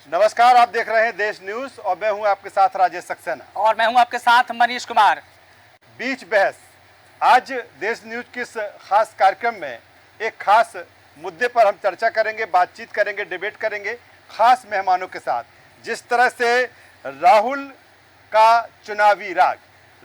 नमस्कार, आप देख रहे हैं देश न्यूज और मैं हूं आपके साथ राजेश सक्सेना और मैं हूं आपके साथ मनीष कुमार। बीच बहस। आज देश न्यूज के इस खास कार्यक्रम में एक खास मुद्दे पर हम चर्चा करेंगे, बातचीत करेंगे, डिबेट करेंगे खास मेहमानों के साथ। जिस तरह से राहुल का चुनावी राग,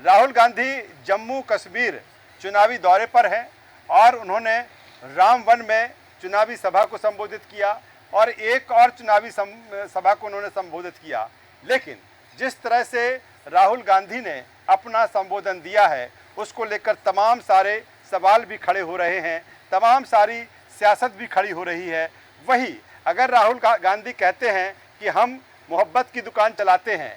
राहुल गांधी जम्मू कश्मीर चुनावी दौरे पर हैं और उन्होंने रामवन में चुनावी सभा को संबोधित किया और एक और चुनावी सभा को उन्होंने संबोधित किया। लेकिन जिस तरह से राहुल गांधी ने अपना संबोधन दिया है उसको लेकर तमाम सारे सवाल भी खड़े हो रहे हैं, तमाम सारी सियासत भी खड़ी हो रही है। वही अगर राहुल गांधी कहते हैं कि हम मोहब्बत की दुकान चलाते हैं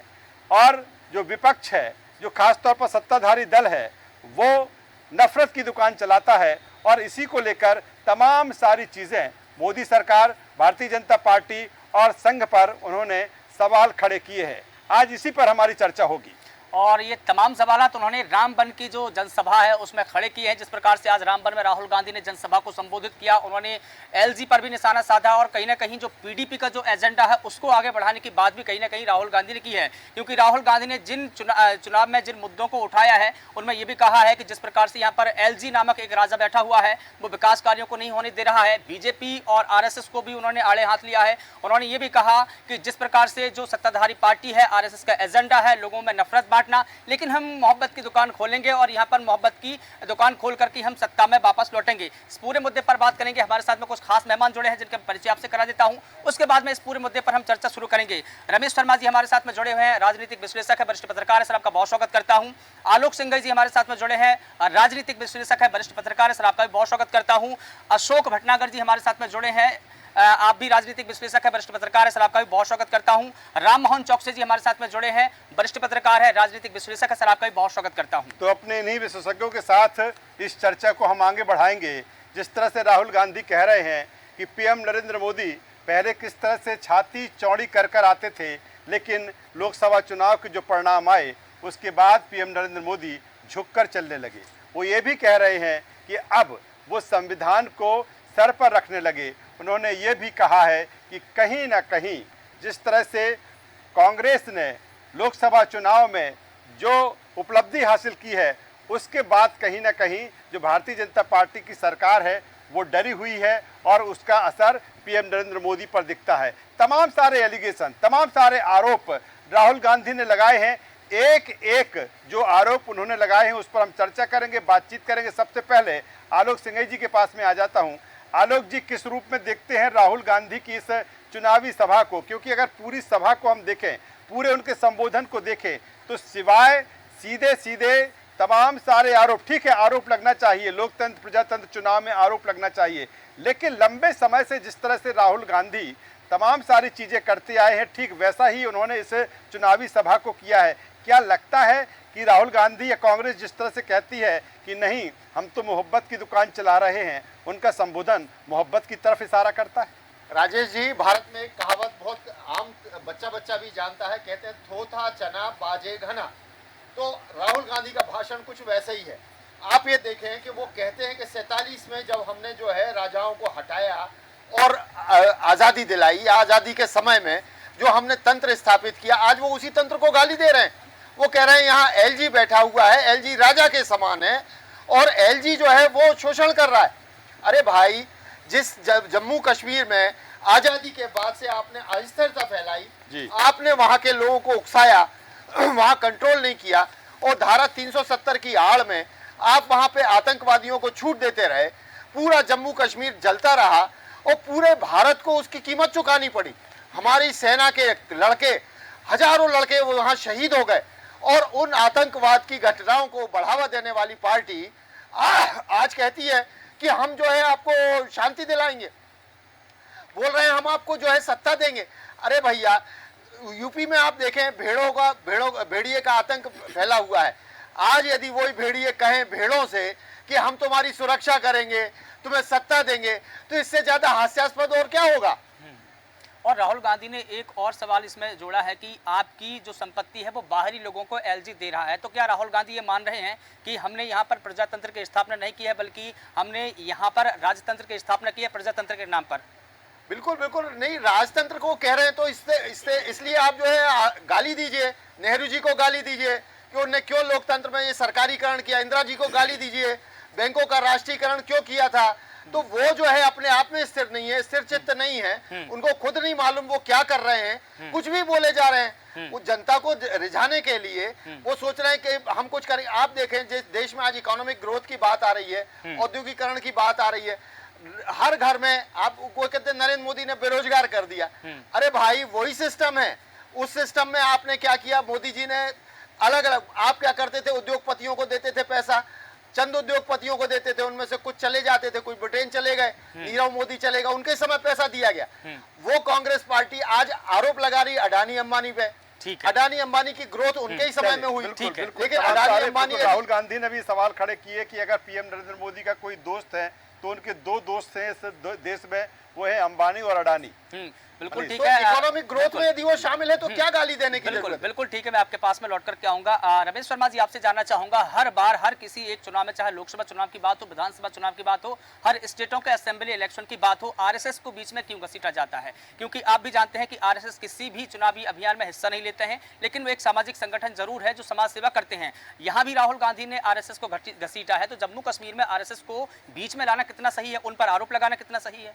और जो विपक्ष है, जो खासतौर पर सत्ताधारी दल है, वो नफरत की दुकान चलाता है और इसी को लेकर तमाम सारी चीज़ें मोदी सरकार, भारतीय जनता पार्टी और संघ पर उन्होंने सवाल खड़े किए हैं। आज इसी पर हमारी चर्चा होगी और ये तमाम सवालात उन्होंने रामबन की जो जनसभा है उसमें खड़े किए हैं। जिस प्रकार से आज रामबन में राहुल गांधी ने जनसभा को संबोधित किया, उन्होंने एलजी पर भी निशाना साधा और कहीं ना कहीं जो पीडीपी का जो एजेंडा है उसको आगे बढ़ाने की बात भी कहीं ना कहीं राहुल गांधी ने की है। क्योंकि राहुल गांधी ने जिन चुनाव में जिन मुद्दों को उठाया है उनमें ये भी कहा है कि जिस प्रकार से यहाँ पर एलजी नामक एक राजा बैठा हुआ है वो विकास कार्यों को नहीं होने दे रहा है। बीजेपी और आरएसएस को भी उन्होंने आड़े हाथ लिया है। उन्होंने ये भी कहा कि जिस प्रकार से जो सत्ताधारी पार्टी है, आरएसएस का एजेंडा है लोगों में नफरत बांटना, लेकिन हम मोहब्बत की दुकान खोलेंगे और यहाँ पर मोहब्बत की दुकान खोल करके हम सत्ता में वापस लौटेंगे। इस पूरे मुद्दे पर बात करेंगे। हमारे साथ में कुछ खास मेहमान जुड़े हैं जिनका परिचय आपसे करा देता हूँ। उसके बाद में इस पूरे मुद्दे पर हम चर्चा शुरू करेंगे। रमेश शर्मा जी हमारे साथ में जुड़े हुए हैं, राजनीतिक विश्लेषक है, वरिष्ठ पत्रकार है, सर आपका बहुत स्वागत करता हूँ। आलोक सिंघल जी हमारे साथ में जुड़े हैं, राजनीतिक विश्लेषक है, वरिष्ठ पत्रकार है, सर आपका भी बहुत स्वागत करता हूँ। अशोक भटनागर जी हमारे साथ में जुड़े हैं, आप भी राजनीतिक विश्लेषक है, वरिष्ठ पत्रकार है, सर आपका भी बहुत स्वागत करता हूं। राम मोहन चौकसे जी हमारे साथ में जुड़े हैं, वरिष्ठ पत्रकार है, राजनीतिक विश्लेषक है, सर आपका भी बहुत स्वागत करता हूं। तो अपने इन्हीं विशेषज्ञों के साथ इस चर्चा को हम आगे बढ़ाएंगे। जिस तरह से राहुल गांधी कह रहे हैं कि पीएम नरेंद्र मोदी पहले किस तरह से छाती चौड़ी कर कर आते थे, लेकिन लोकसभा चुनाव के जो परिणाम आए उसके बाद पीएम नरेंद्र मोदी झुककर चलने लगे। वो ये भी कह रहे हैं कि अब वो संविधान को सर पर रखने लगे। उन्होंने ये भी कहा है कि कहीं ना कहीं जिस तरह से कांग्रेस ने लोकसभा चुनाव में जो उपलब्धि हासिल की है उसके बाद कहीं ना कहीं जो भारतीय जनता पार्टी की सरकार है वो डरी हुई है और उसका असर पीएम नरेंद्र मोदी पर दिखता है। तमाम सारे एलिगेशन, तमाम सारे आरोप राहुल गांधी ने लगाए हैं। एक एक जो आरोप उन्होंने लगाए हैं उस पर हम चर्चा करेंगे, बातचीत करेंगे। सबसे पहले आलोक सिंघल जी के पास में आ जाता हूं। आलोक जी, किस रूप में देखते हैं राहुल गांधी की इस चुनावी सभा को? क्योंकि अगर पूरी सभा को हम देखें, पूरे उनके संबोधन को देखें तो सिवाय सीधे सीधे तमाम सारे आरोप, ठीक है आरोप लगना चाहिए, लोकतंत्र प्रजातंत्र चुनाव में आरोप लगना चाहिए, लेकिन लंबे समय से जिस तरह से राहुल गांधी तमाम सारी चीज़ें करते आए हैं ठीक वैसा ही उन्होंने इस चुनावी सभा को किया है। क्या लगता है कि राहुल गांधी या कांग्रेस जिस तरह से कहती है कि नहीं हम तो मोहब्बत की दुकान चला रहे हैं, उनका संबोधन मोहब्बत की तरफ इशारा करता है? राजेश जी, भारत में एक कहावत बहुत आम, बच्चा बच्चा भी जानता है, कहते हैं थोथा चना बाजे घना। तो राहुल गांधी का भाषण कुछ वैसे ही है। आप ये देखें कि वो कहते हैं कि 47 में जब हमने जो है राजाओं को हटाया और आज़ादी दिलाई, आज़ादी के समय में जो हमने तंत्र स्थापित किया, आज वो उसी तंत्र को गाली दे रहे हैं। वो कह रहे हैं यहाँ एलजी बैठा हुआ है, एलजी राजा के समान है और एलजी जो है वो शोषण कर रहा है। अरे भाई, जिस जम्मू कश्मीर में आज़ादी के बाद से आपने अस्थिरता फैलाई, आपने वहाँ के लोगों को उकसाया, वहाँ कंट्रोल नहीं किया और धारा 370 की आड़ में आप वहाँ पे आतंकवादियों को छूट देते रहे, पूरा जम्मू कश्मीर जलता रहा और पूरे भारत को उसकी कीमत चुकानी पड़ी। हमारी सेना के लड़के, हजारों लड़के वो वहाँ शहीद हो गए और उन आतंकवाद की घटनाओं को बढ़ावा देने वाली पार्टी आज कहती है कि हम जो है आपको शांति दिलाएंगे, बोल रहे हैं हम आपको जो है सत्ता देंगे। अरे भैया, यूपी में आप देखें भेड़िए का आतंक फैला हुआ है। आज यदि वही भेड़िए कहें भेड़ों से कि हम तुम्हारी सुरक्षा करेंगे, तुम्हें सत्ता देंगे, तो इससे ज्यादा हास्यास्पद और क्या होगा? और राहुल गांधी ने एक और सवाल इसमें जोड़ा है कि आपकी जो संपत्ति है वो बाहरी लोगों को एलजी दे रहा है। तो क्या राहुल गांधी ये मान रहे हैं कि हमने यहाँ पर प्रजातंत्र की स्थापना नहीं की है, बल्कि हमने यहाँ पर राजतंत्र की स्थापना की है प्रजातंत्र के नाम पर? बिल्कुल बिल्कुल नहीं, राजतंत्र को कह रहे हैं तो इसलिए आप जो है गाली दीजिए, नेहरू जी को गाली दीजिए कि उन्होंने क्यों लोकतंत्र में ये सरकारीकरण किया, इंदिरा जी को गाली दीजिए, बैंकों का राष्ट्रीयकरण क्यों किया था। तो वो जो है अपने आप में स्थिर नहीं है, स्थिर चित्त नहीं है, उनको खुद नहीं मालूम वो क्या कर रहे हैं, कुछ भी बोले जा रहे हैं। वो जनता को रिझाने के लिए वो सोच रहे हैं कि हम कुछ करें। आप देखें जिस देश में आज इकोनॉमिक ग्रोथ की बात आ रही है, औद्योगिकरण की बात आ रही है, हर घर में आप कोई कहते हैं नरेंद्र मोदी ने बेरोजगार कर दिया। अरे भाई वही सिस्टम है, उस सिस्टम में आपने क्या किया, मोदी जी ने अलग अलग, आप क्या करते थे, उद्योगपतियों को देते थे पैसा, चंद उद्योगपतियों को देते थे, उनमें से कुछ चले जाते थे, कुछ ब्रिटेन चले गए, नीरव मोदी चले गए, उनके समय पैसा दिया गया। वो कांग्रेस पार्टी आज आरोप लगा रही अडानी अंबानी पे। अडानी अंबानी की ग्रोथ उनके ही समय में हुई, लेकिन अडानी अंबानी, राहुल गांधी ने भी सवाल खड़े किए कि अगर पीएम नरेंद्र मोदी का कोई दोस्त है तो उनके दो दोस्त हैं इस देश में, वो है अंबानी और अडानी। बिल्कुल ठीक तो है। इकोनॉमिक ग्रोथ में यदि वो शामिल है तो क्या गाली देने की बिल्कुल जरूरत है? बिल्कुल ठीक है, मैं आपके पास में लौट करके आऊंगा। रमेश वर्मा जी, आपसे जानना चाहूंगा, हर बार हर किसी एक चुनाव में, चाहे लोकसभा चुनाव की बात हो, विधानसभा चुनाव की बात हो, हर स्टेटों के असेंबली इलेक्शन की बात हो, आरएसएस को बीच में क्यों घसीटा जाता है? क्योंकि आप भी जानते हैं कि आरएसएस किसी भी चुनावी अभियान में हिस्सा नहीं लेते हैं, लेकिन वो एक सामाजिक संगठन जरूर है जो समाज सेवा करते हैं। यहाँ भी राहुल गांधी ने आरएसएस को घसीटा है, तो जम्मू कश्मीर में आरएसएस को बीच में लाना कितना सही है, उन पर आरोप लगाना कितना सही है?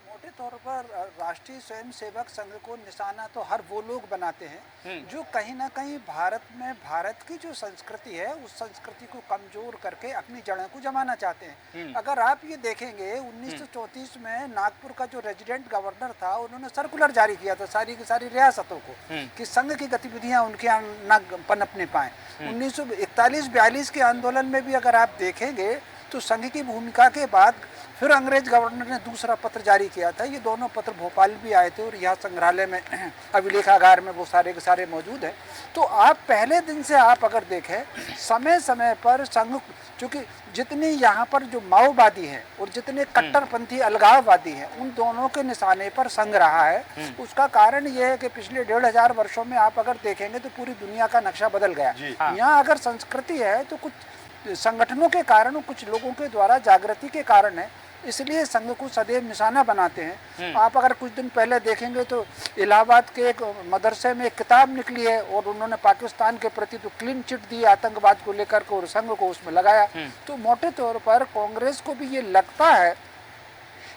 मोटे तौर पर राष्ट्रीय स्वयंसेवक संघ को निशाना तो हर वो लोग बनाते हैं जो कहीं ना कहीं भारत में भारत की जो संस्कृति है उस संस्कृति को कमजोर करके अपनी जड़ों को जमाना चाहते हैं। अगर आप ये देखेंगे 1934 में नागपुर का जो रेजिडेंट गवर्नर था, उन्होंने सर्कुलर जारी किया था सारी की सारी रियासतों को कि संघ की गतिविधियां उनके यहाँ न पनपने पाए। 1941-42 के आंदोलन में भी अगर आप देखेंगे तो संघ की भूमिका के बाद फिर अंग्रेज गवर्नर ने दूसरा पत्र जारी किया था। ये दोनों पत्र भोपाल भी आए थे और यहाँ संग्रहालय में अभिलेखागार में वो सारे के सारे मौजूद हैं। तो आप पहले दिन से आप अगर देखें, समय समय पर संघ, चूँकि जितनी यहाँ पर जो माओवादी हैं और जितने कट्टरपंथी अलगाववादी हैं, उन दोनों के निशाने पर संघ रहा है। उसका कारण ये है कि पिछले 1500 वर्षों में आप अगर देखेंगे तो पूरी दुनिया का नक्शा बदल गया। यहाँ अगर संस्कृति है तो कुछ संगठनों के कारण, कुछ लोगों के द्वारा जागृति के कारण है, इसलिए संघ को सदैव निशाना बनाते हैं। आप अगर कुछ दिन पहले देखेंगे तो इलाहाबाद के एक मदरसे में एक किताब निकली है और उन्होंने पाकिस्तान के प्रति तो क्लीन चिट दी आतंकवाद को लेकर के और संघ को उसमें लगाया। तो मोटे तौर पर कांग्रेस को भी ये लगता है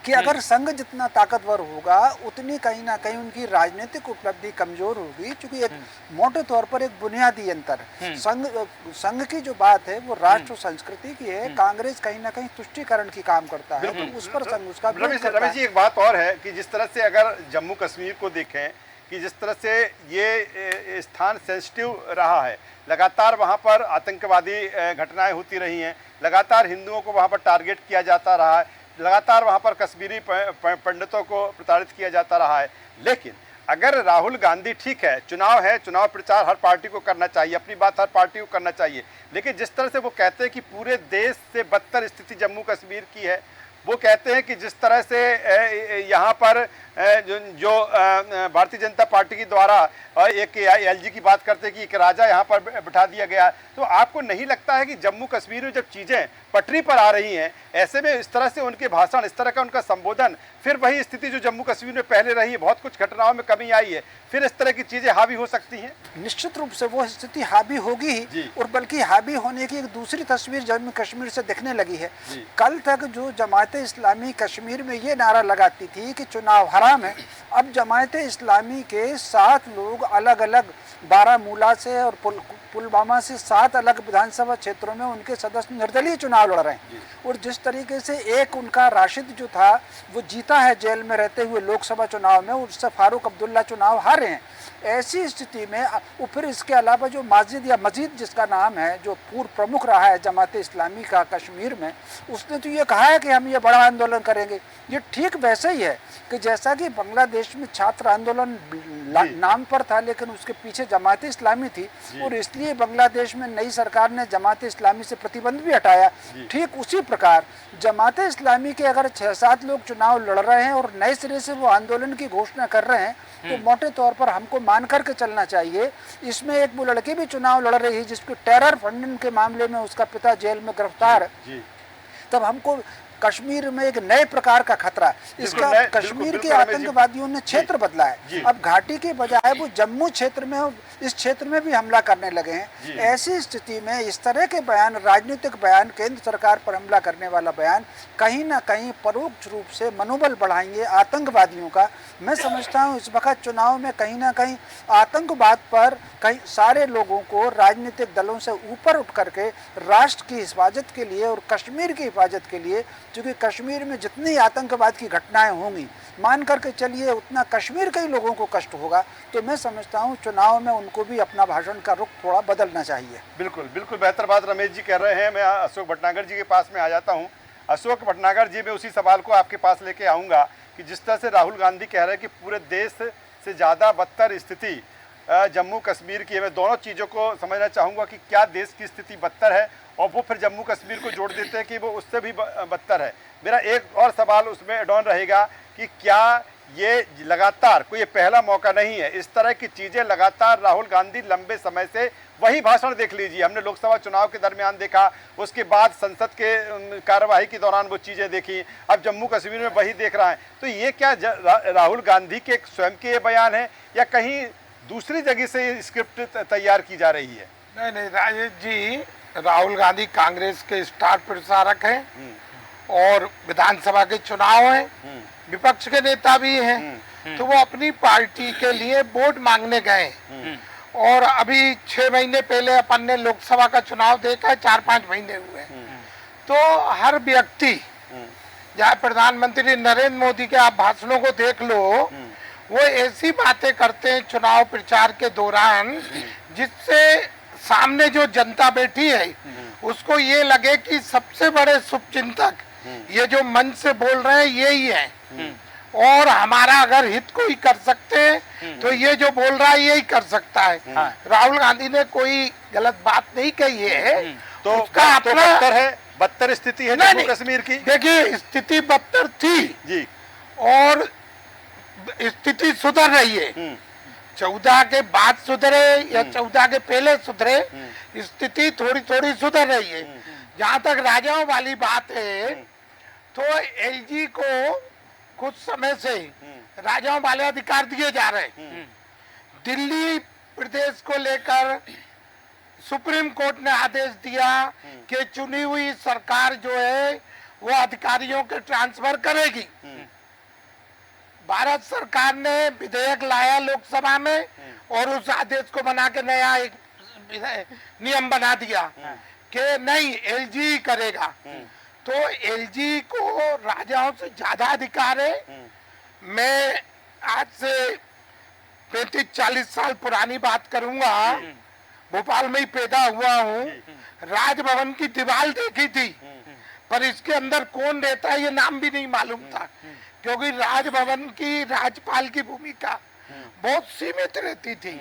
कि अगर संघ जितना ताकतवर होगा उतनी कहीं ना कहीं उनकी राजनीतिक उपलब्धि कमजोर होगी, क्योंकि एक मोटे तौर पर एक बुनियादी अंतर है। संघ की जो बात है वो राष्ट्र संस्कृति की है। कांग्रेस कहीं ना कहीं तुष्टीकरण की काम करता है, तो उस पर संघ उसका रमेश जी, एक बात और है कि जिस तरह से अगर जम्मू कश्मीर को देखें कि जिस तरह से ये स्थान सेंसिटिव रहा है, लगातार वहाँ पर आतंकवादी घटनाएं होती रही हैं, लगातार हिंदुओं को वहाँ पर टारगेट किया जाता रहा है, लगातार वहाँ पर कश्मीरी पंडितों को प्रताड़ित किया जाता रहा है। लेकिन अगर राहुल गांधी, ठीक है चुनाव है, चुनाव प्रचार हर पार्टी को करना चाहिए, अपनी बात हर पार्टी को करना चाहिए, लेकिन जिस तरह से वो कहते हैं कि पूरे देश से बदतर स्थिति जम्मू कश्मीर की है, वो कहते हैं कि जिस तरह से यहाँ पर जो भारतीय जनता पार्टी के द्वारा एक एलजी की बात करते हैं कि एक राजा यहाँ पर बिठा दिया गया, तो आपको नहीं लगता है कि जम्मू कश्मीर में जब चीज़ें पटरी पर आ रही हैं, ऐसे में इस तरह से उनके भाषण, इस तरह का उनका संबोधन, फिर वही स्थिति जो जम्मू कश्मीर में पहले रही है, बहुत कुछ घटनाओं में कमी आई है, फिर इस तरह की चीज़ें हावी हो सकती हैं? निश्चित रूप से वो स्थिति हावी होगी ही, और बल्कि हावी होने की एक दूसरी तस्वीर जम्मू कश्मीर से दिखने लगी है। कल तक जो जमात इस्लामी कश्मीर में ये नारा लगाती थी कि चुनाव हराम है, अब जमात इस्लामी के 7 लोग अलग अलग बारामूला से और पुलवामा से 7 अलग विधानसभा क्षेत्रों में उनके सदस्य निर्दलीय चुनाव लड़ रहे हैं। और जिस तरीके से एक उनका राशिद जो था वो जीता है जेल में रहते हुए लोकसभा चुनाव में, उससे फारूक अब्दुल्ला चुनाव हारे हैं। ऐसी स्थिति में फिर इसके अलावा जो माजिद या मजीद जिसका नाम है, जो पूर्व प्रमुख रहा है जमात इस्लामी का कश्मीर में, उसने तो ये कहा है कि हम ये बड़ा आंदोलन करेंगे। ये ठीक वैसे ही है कि जैसा कि बांग्लादेश में छात्र आंदोलन नाम पर था लेकिन उसके पीछे जमात इस्लामी थी और इसलिए बांग्लादेश में नई सरकार ने जमात इस्लामी से प्रतिबंध भी हटाया, ठीक उसी प्रकार जमात इस्लामी के अगर 6-7 लोग चुनाव लड़ रहे हैं और नए सिरे से वो आंदोलन की घोषणा कर रहे हैं, तो मोटे तौर पर हमको मान करके चलना चाहिए। इसमें एक वो लड़की भी चुनाव लड़ रही है जिसको टेरर फंडिंग के मामले में उसका पिता जेल में गिरफ्तार है, तब हमको कश्मीर में एक नए प्रकार का खतरा। इसका कश्मीर के आतंकवादियों ने क्षेत्र बदला है, अब घाटी के बजाय वो जम्मू क्षेत्र में, इस क्षेत्र में भी हमला करने लगे हैं। ऐसी स्थिति में इस तरह के बयान, राजनीतिक बयान, केंद्र सरकार पर हमला करने वाला बयान कहीं ना कहीं परोक्ष रूप से मनोबल बढ़ाएंगे आतंकवादियों का। मैं समझता हूँ इस वक्त चुनाव में कहीं ना कहीं आतंकवाद पर कहीं सारे लोगों को राजनीतिक दलों से ऊपर उठ करके राष्ट्र की हिफाजत के लिए और कश्मीर की हिफाजत के लिए, क्योंकि कश्मीर में जितनी आतंकवाद की घटनाएं होंगी, मान करके चलिए उतना कश्मीर के ही लोगों को कष्ट होगा। तो मैं समझता हूँ चुनाव में उनको भी अपना भाषण का रुख थोड़ा बदलना चाहिए। बिल्कुल बिल्कुल, बेहतर बात रमेश जी कह रहे हैं। मैं अशोक भटनागर जी के पास में आ जाता हूँ। अशोक भटनागर जी, मैं उसी सवाल को आपके पास लेके आऊँगा कि जिस तरह से राहुल गांधी कह रहे हैं कि पूरे देश से ज़्यादा बदतर स्थिति जम्मू कश्मीर की है, मैं दोनों चीज़ों को समझना चाहूँगा कि क्या देश की स्थिति बदतर है, और वो फिर जम्मू कश्मीर को जोड़ देते हैं कि वो उससे भी बदतर है। मेरा एक और सवाल उसमें एड ऑन रहेगा कि क्या ये लगातार कोई ये पहला मौका नहीं है, इस तरह की चीज़ें लगातार राहुल गांधी लंबे समय से वही भाषण देख लीजिए, हमने लोकसभा चुनाव के दरमियान देखा, उसके बाद संसद के कार्यवाही के दौरान वो चीज़ें देखी, अब जम्मू कश्मीर में वही देख रहा है। तो ये क्या राहुल गांधी के स्वयं के ये बयान है या कहीं दूसरी जगह से ये स्क्रिप्ट तैयार की जा रही है? नहीं राजेश जी, राहुल गांधी कांग्रेस के स्टार प्रचारक हैं और विधानसभा के चुनाव हैं, विपक्ष के नेता भी हैं, तो वो अपनी पार्टी के लिए वोट मांगने गए। और अभी 6 महीने पहले अपन ने लोकसभा का चुनाव देखा है, 4-5 महीने हुए। तो हर व्यक्ति, जहाँ प्रधानमंत्री नरेंद्र मोदी के आप भाषणों को देख लो, वो ऐसी बातें करते हैं चुनाव प्रचार के दौरान जिससे सामने जो जनता बैठी है उसको ये लगे कि सबसे बड़े शुभचिंतक ये जो मंच से बोल रहे हैं यही है, और हमारा अगर हित कोई कर सकते हैं तो ये जो बोल रहा है यही कर सकता है। राहुल गांधी ने कोई गलत बात नहीं कही है। तो उसका अपना बदतर स्थिति है जम्मू कश्मीर की। देखिए, स्थिति बदतर थी जी, और स्थिति सुधर रही है। 14 के बाद सुधरे या 14 के पहले सुधरे, स्थिति थोड़ी थोड़ी सुधर रही है। जहाँ तक राजाओं वाली बात है, तो एलजी को कुछ समय से राजाओं वाले अधिकार दिए जा रहे हैं। दिल्ली प्रदेश को लेकर सुप्रीम कोर्ट ने आदेश दिया कि चुनी हुई सरकार जो है वो अधिकारियों के ट्रांसफर करेगी। भारत सरकार ने विधेयक लाया लोकसभा में और उस आदेश को बना के नया एक नियम बना दिया कि नहीं, एलजी करेगा। तो एलजी को राजाओं से ज्यादा अधिकार है। मैं आज से 35-40 साल पुरानी बात करूंगा, भोपाल में ही पैदा हुआ हूँ। राजभवन की दीवार देखी थी, पर इसके अंदर कौन रहता है ये नाम भी नहीं मालूम था, क्योंकि राजभवन की राज्यपाल की भूमिका बहुत सीमित रहती थी।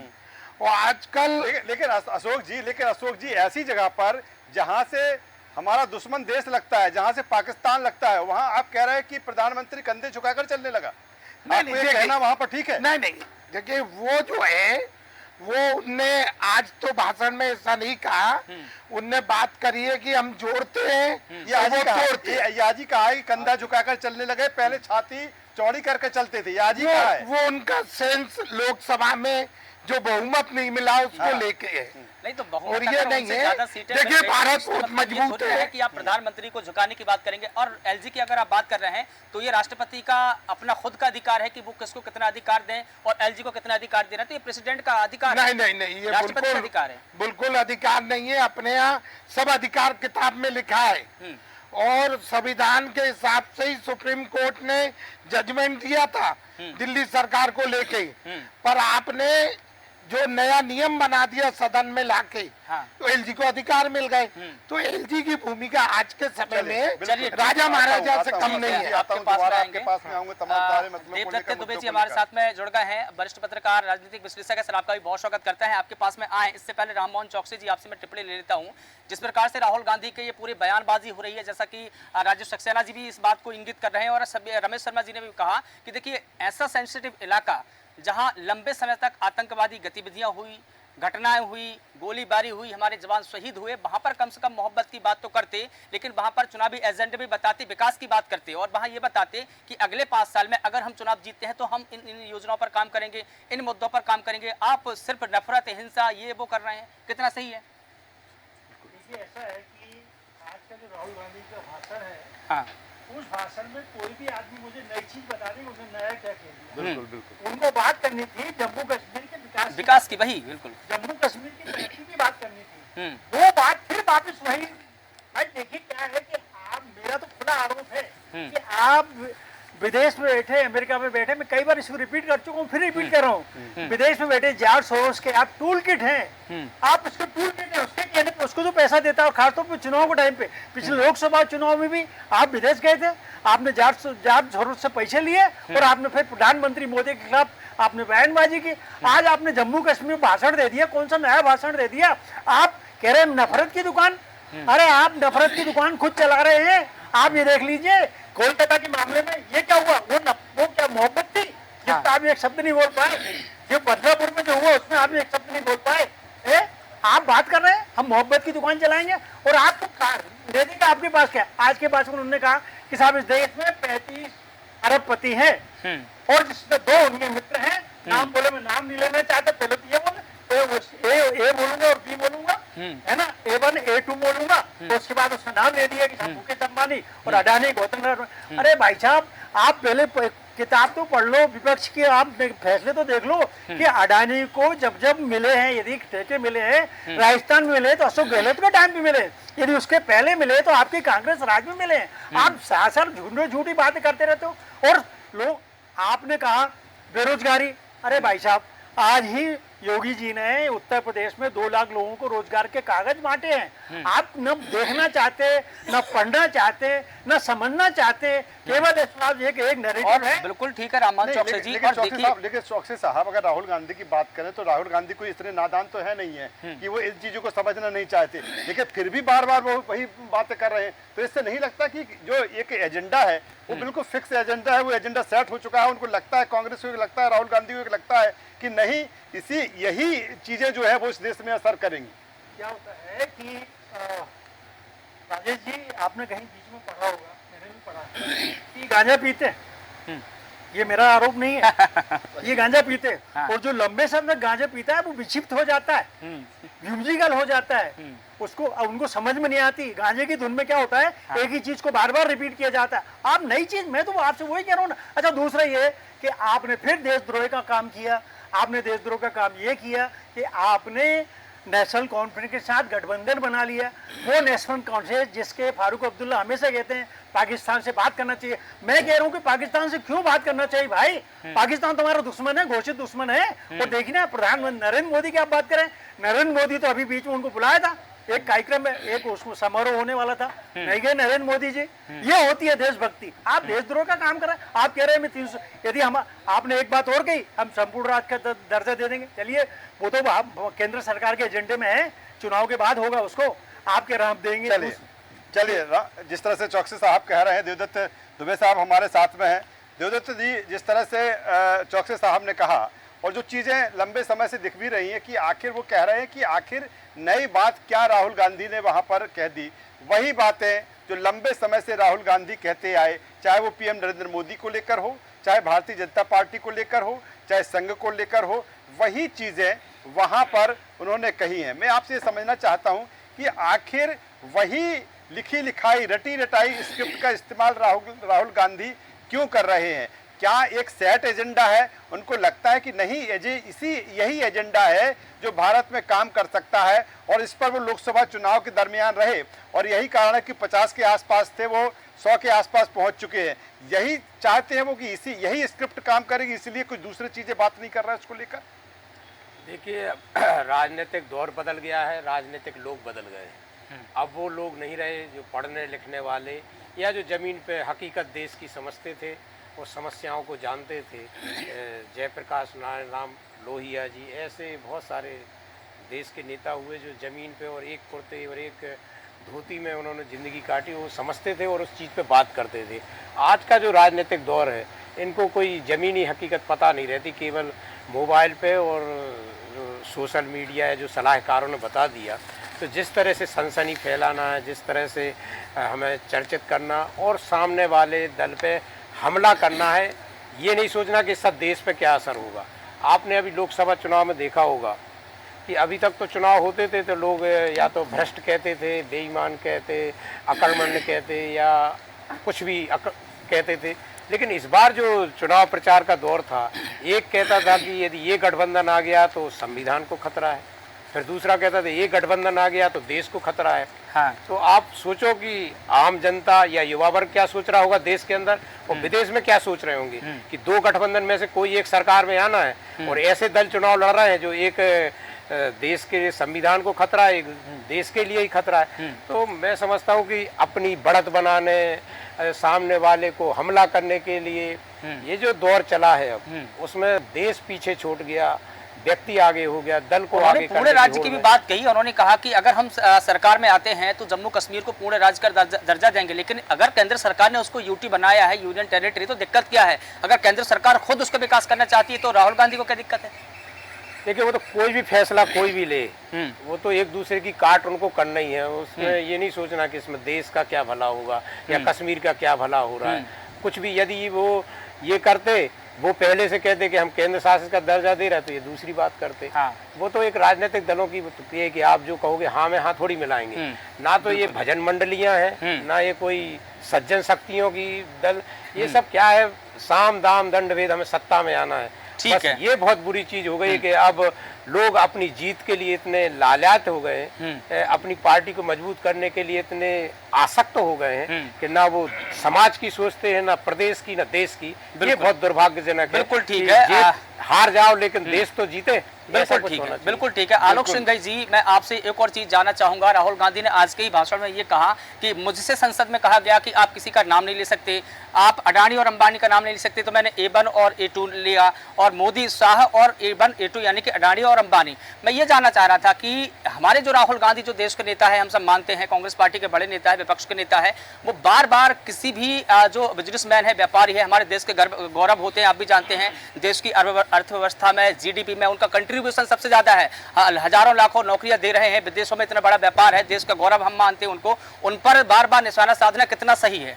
और आजकल लेकिन अशोक जी ऐसी जगह पर जहां से हमारा दुश्मन देश लगता है, जहां से पाकिस्तान लगता है, वहां आप कह रहे हैं कि प्रधानमंत्री कंधे झुकाकर चलने लगा। आपको ये कहना वहां पर ठीक है? नहीं, देखिए वो जो है वो उनने आज तो भाषण में ऐसा नहीं कहा, उनने बात करी है कि हम जोड़ते हैं या वो तोड़ते हैं। ये आज ही कहा है कि कंधा झुकाकर चलने लगे, पहले छाती चौड़ी करके चलते थे, आज ही कहा है। वो उनका सेंस लोकसभा में जो बहुमत नहीं मिला उसको लेके है। नहीं तो और ये नहीं है, देखिए भारत बहुत मजबूत है कि आप प्रधानमंत्री को झुकाने की बात करेंगे। और एलजी की अगर आप बात कर रहे हैं तो ये राष्ट्रपति का अपना खुद का अधिकार है कि वो किसको कितना अधिकार दें और एलजी को कितना अधिकार देना, तो ये प्रेसिडेंट का अधिकार नहीं, ये राष्ट्रपति का अधिकार है। बिल्कुल अधिकार नहीं है। अपने यहाँ सब अधिकार किताब में लिखा है और संविधान के हिसाब से ही सुप्रीम कोर्ट ने जजमेंट दिया था दिल्ली सरकार को लेके। पर आपने जो नया नियम बना दिया सदन में लाके, तो एलजी को अधिकार मिल गए। तो एलजी की भूमिका आज के समय में राजा महाराजा से कम नहीं है। देवदत्त दुबे जी हमारे साथ में जुड़ गए हैं, वरिष्ठ पत्रकार, राजनीतिक विश्लेषक है सर, आपका भी बहुत स्वागत करते हैं। आपके पास में आए इससे पहले राममोहन चौकसी जी आपसे मैं टिप्पणी ले लेता हूँ। जिस प्रकार से राहुल गांधी के ये पूरी बयानबाजी हो रही है, जैसा कि राजेश सक्सेना जी भी इस बात को इंगित कर रहे हैं और रमेश शर्मा जी ने भी कहा कि देखिए ऐसा सेंसिटिव इलाका जहां लंबे समय तक आतंकवादी गतिविधियां हुई, घटनाएं हुई, गोलीबारी हुई, हमारे जवान शहीद हुए, वहां पर कम से कम मोहब्बत की बात तो करते, लेकिन वहां पर चुनावी एजेंडे भी बताते, विकास की बात करते और वहां ये बताते कि अगले 5 साल में अगर हम चुनाव जीतते हैं तो हम इन योजनाओं पर काम करेंगे, इन मुद्दों पर काम करेंगे। आप सिर्फ नफरत, हिंसा ये वो कर रहे हैं, कितना सही है? देखिए ऐसा है कि आज का जो राहुल गांधी का भाषण है, हाँ, उस भाषण में कोई भी आदमी मुझे नई चीज बता दे उसने नया क्या कह दिया। बिल्कुल बिल्कुल। उनको बात करनी थी जम्मू कश्मीर के विकास की, वही बिल्कुल जम्मू कश्मीर की तरक्की की बात करनी थी। हम्म। वो बात फिर वापस वही। भाई देखिए क्या है कि आप, मेरा तो खुला आरोप है कि आप विदेश में बैठे, अमेरिका में बैठे, मैं कई बार इसको रिपीट कर चुका हूँ, फिर रिपीट कर रहा हूँ, विदेश में बैठे जॉर्ज सोरोस के आप टूल किट हैं, आप उसके टूल किट है, उसके कहने पे उसको जो पैसा देता है, और खासतौर पर चुनाव के टाइम पे, पिछले लोकसभा चुनाव में भी आप विदेश गए थे, आपने जॉर्ज सोरोस से पैसे लिए और आपने फिर प्रधानमंत्री मोदी के खिलाफ आपने बयानबाजी की। आज आपने जम्मू कश्मीर में भाषण दे दिया, कौन सा नया भाषण दे दिया? आप कह रहे हैं नफरत की दुकान। अरे आप नफरत की दुकान खुद चला रहे हैं। आप ये देख लीजिए कोलकाता के मामले में ये क्या हुआ, वो क्या मोहब्बत थी जिसका आप एक शब्द नहीं बोल पाए? जो बदलापुर में जो हुआ उसमें आप एक शब्द नहीं बोल पाए। आप बात कर रहे हैं हम मोहब्बत की दुकान चलाएंगे, और आपको देने का आपके पास क्या? आज के पास उन्होंने कहा कि साहब इस देश में 35 अरबपति हैं और जिसमें 2 उनके मित्र हैं, नाम बोले, मैं नाम नहीं लेना चाहता, पहले तो ये बोले, ए बोलूंगा और बी बोलूंगा, है ना, A1 A2 बोलूंगा, तो उसके बाद उसका नाम ले दिया कि मुकेश अंबानी और अडानी, गौतम। अरे भाई साहब, आप पहले किताब तो पढ़ लो, विपक्ष के आप फैसले तो देख लो कि अडानी को जब जब मिले हैं, यदि ठेके मिले हैं, राजस्थान में मिले तो अशोक गहलोत के टाइम पे मिले, यदि उसके पहले मिले तो आपकी कांग्रेस राज में मिले हैं। आप साथ झूठी बातें करते रहते हो। और लोग, आपने कहा बेरोजगारी, अरे भाई साहब, आज ही योगी जी ने उत्तर प्रदेश में 2 लाख लोगों को रोजगार के कागज बांटे हैं। आप न देखना चाहते, न पढ़ना चाहते, न समझना चाहते, केवल एक नैरेटिव है। बिल्कुल ठीक है राममान चौकसी जी। लेकिन और चौकसी देखिए, साहब, लेकिन चौकसी साहब, अगर राहुल गांधी की बात करें तो राहुल गांधी कोई इतने नादान तो है नहीं है कि वो इन चीजों को समझना नहीं चाहते, लेकिन फिर भी बार बार वो वही बातें कर रहे हैं। तो इससे नहीं लगता कि जो एक एजेंडा है वो बिल्कुल फिक्स एजेंडा है, वो एजेंडा सेट हो चुका है? उनको लगता है, कांग्रेस को लगता है, राहुल गांधी को लगता है कि नहीं, यही चीजें जो है वो इस देश में असर करेंगी। क्या होता है कि राजेश जी, आपने कहीं बीच में पढ़ा होगा, मैंने भी पढ़ा है कि गांजा पीते हैं। ये मेरा आरोप नहीं है, ये गांजा पीते हैं। हाँ। और जो लंबे समय तक गांजा पीता है वो विक्षिप्त हो जाता है, म्यूजिकल हो जाता है, उसको उनको समझ में नहीं आती। गांजे की धुन में क्या होता है, एक ही चीज को बार बार रिपीट किया जाता है। आप नई चीज, मैं तो आपसे वही कह रहा हूँ ना। अच्छा, दूसरा ये कि आपने फिर देशद्रोह का काम किया। आपने देशद्रोह का काम ये किया कि आपने नेशनल कॉन्फ्रेंस के साथ गठबंधन बना लिया। वो नेशनल कॉन्फ्रेंस जिसके फारूक अब्दुल्ला हमेशा कहते हैं पाकिस्तान से बात करना चाहिए। मैं कह रहा हूँ कि पाकिस्तान से क्यों बात करना चाहिए भाई? पाकिस्तान तुम्हारा दुश्मन है, घोषित दुश्मन है। और देखिए ना, प्रधानमंत्री नरेंद्र मोदी की आप बात करें, नरेंद्र मोदी तो अभी बीच में उनको बुलाया था एक कार्यक्रम में, एक उसको समारोह होने वाला था, नहीं गए नरेंद्र मोदी जी। ये होती है देशभक्ति। आप देशद्रोह का काम कर रहे हैं। आप कह रहे हैं मैं 300, यदि हम, आपने एक बात और कही, हम संपूर्ण राज्य का दर्जा दे देंगे। चलिए, वो तो केंद्र सरकार के एजेंडे में है, चुनाव के बाद होगा उसको, आप कह रहे हैं हम देंगे। चलिए, जिस तरह से चौकसी साहब कह रहे हैं, देवदत्त दुबे साहब हमारे साथ में हैं। देवदत्त जी, जिस तरह से चौकसी साहब ने कहा, और जो चीज़ें लंबे समय से दिख भी रही हैं कि आखिर वो कह रहे हैं कि आखिर नई बात क्या राहुल गांधी ने वहाँ पर कह दी, वही बातें जो लंबे समय से राहुल गांधी कहते आए, चाहे वो पीएम नरेंद्र मोदी को लेकर हो, चाहे भारतीय जनता पार्टी को लेकर हो, चाहे संघ को लेकर हो, वही चीज़ें वहाँ पर उन्होंने कही हैं। मैं आपसे समझना चाहता हूँ कि आखिर वही लिखी लिखाई, रटी रटाई स्क्रिप्ट का इस्तेमाल राहुल गांधी क्यों कर रहे हैं? क्या एक सेट एजेंडा है? उनको लगता है कि नहीं, यही एजेंडा है जो भारत में काम कर सकता है, और इस पर वो लोकसभा चुनाव के दरमियान रहे, और यही कारण है कि 50 के आसपास थे, वो 100 के आसपास पहुंच चुके हैं। यही चाहते हैं वो कि यही स्क्रिप्ट काम करेगी, इसलिए कुछ दूसरी चीजें बात नहीं कर रहा है उसको लेकर। देखिए, राजनीतिक दौर बदल गया है, राजनीतिक लोग बदल गए हैं। अब वो लोग नहीं रहे जो पढ़ने लिखने वाले या जो ज़मीन पे हकीकत देश की समझते थे और समस्याओं को जानते थे। जयप्रकाश नारायण राम लोहिया जी, ऐसे बहुत सारे देश के नेता हुए जो ज़मीन पे और एक कुर्ते और एक धोती में उन्होंने ज़िंदगी काटी, वो समझते थे और उस चीज़ पे बात करते थे। आज का जो राजनीतिक दौर है, इनको कोई ज़मीनी हकीकत पता नहीं रहती, केवल मोबाइल पे और सोशल मीडिया है, जो सलाहकारों ने बता दिया, तो जिस तरह से सनसनी फैलाना है, जिस तरह से हमें चर्चित करना और सामने वाले दल पे हमला करना है, ये नहीं सोचना कि इससे देश पे क्या असर होगा। आपने अभी लोकसभा चुनाव में देखा होगा कि अभी तक तो चुनाव होते थे तो लोग या तो भ्रष्ट कहते थे, बेईमान कहते, अकर्मण्य कहते या कुछ भी कहते थे, लेकिन इस बार जो चुनाव प्रचार का दौर था, एक कहता था कि यदि ये गठबंधन आ गया तो संविधान को खतरा है, फिर दूसरा कहता था ये गठबंधन आ गया तो देश को खतरा है। हाँ। तो आप सोचो कि आम जनता या युवा वर्ग क्या सोच रहा होगा देश के अंदर, और विदेश में क्या सोच रहे होंगे कि दो गठबंधन में से कोई एक सरकार में आना है और ऐसे दल चुनाव लड़ रहे हैं जो एक देश के संविधान को खतरा है, एक देश के लिए ही खतरा है। तो मैं समझता हूँ कि अपनी बढ़त बनाने, सामने वाले को हमला करने के लिए ये जो दौर चला है अब, उसमें देश पीछे छूट गया, व्यक्ति आगे हो गया, दल को आगे पूरे राज्य की भी बात कही। उन्होंने कहा कि अगर हम सरकार में आते हैं तो जम्मू कश्मीर को पूरे राज्य का दर्जा देंगे, लेकिन अगर केंद्र सरकार ने उसको यूटी बनाया है, यूनियन टेरिटरी, तो दिक्कत क्या है? अगर केंद्र सरकार खुद उसका विकास करना चाहती है तो राहुल गांधी को क्या दिक्कत है? देखिए, वो तो कोई भी फैसला कोई भी ले, वो तो एक दूसरे की काट उनको करना ही है। उसमें ये नहीं सोचना कि इसमें देश का क्या भला होगा या कश्मीर का क्या भला हो रहा है। कुछ भी यदि वो ये करते, वो पहले से कहते कि हम केंद्र शासित का दर्जा दे रहे, तो ये दूसरी बात करते। हाँ। वो तो एक राजनीतिक दलों की है कि आप जो कहोगे हाँ में हाँ थोड़ी मिलाएंगे। ना तो ये भजन मंडलियां हैं, ना ये कोई सज्जन शक्तियों की दल, ये सब क्या है, साम दाम दंड भेद, हमें सत्ता में आना है। ठीक है। ये बहुत बुरी चीज हो गई कि अब लोग अपनी जीत के लिए इतने लालायत हो गए, अपनी पार्टी को मजबूत करने के लिए इतने आसक्त हो गए हैं कि ना वो समाज की सोचते हैं, ना प्रदेश की, ना देश की। ये बहुत दुर्भाग्यजनक है। बिल्कुल ठीक है। हार जाओ लेकिन देश तो जीते। बिल्कुल ठीक है, बिल्कुल ठीक है। आलोक सिंह जी, मैं आपसे एक और चीज जानना चाहूंगा। राहुल गांधी ने आज के ही भाषण में ये कहा कि मुझसे संसद में कहा गया कि आप किसी का नाम नहीं ले सकते, आप अडानी और अंबानी का नाम नहीं ले सकते, तो मैंने A1 और A2 लिया, और मोदी, शाह और A1 A2 यानी कि अडानी और अंबानी। मैं ये जानना चाह रहा था कि हमारे जो राहुल गांधी जो देश के नेता है, हम सब मानते हैं, कांग्रेस पार्टी के बड़े नेता है, विपक्ष के नेता है, वो बार बार किसी भी जो बिजनेसमैन है, व्यापारी है, हमारे देश के गौरव होते हैं, आप भी जानते हैं, देश की अर्थव्यवस्था में, GDP में उनका कंट्रीब्यूशन सबसे ज्यादा है। हजारों लाखों नौकरियां दे रहे हैं, विदेशों में इतना बड़ा व्यापार है, देश का गौरव हम मानते हैं उनको। उन पर बार बार निशाना साधना कितना सही है?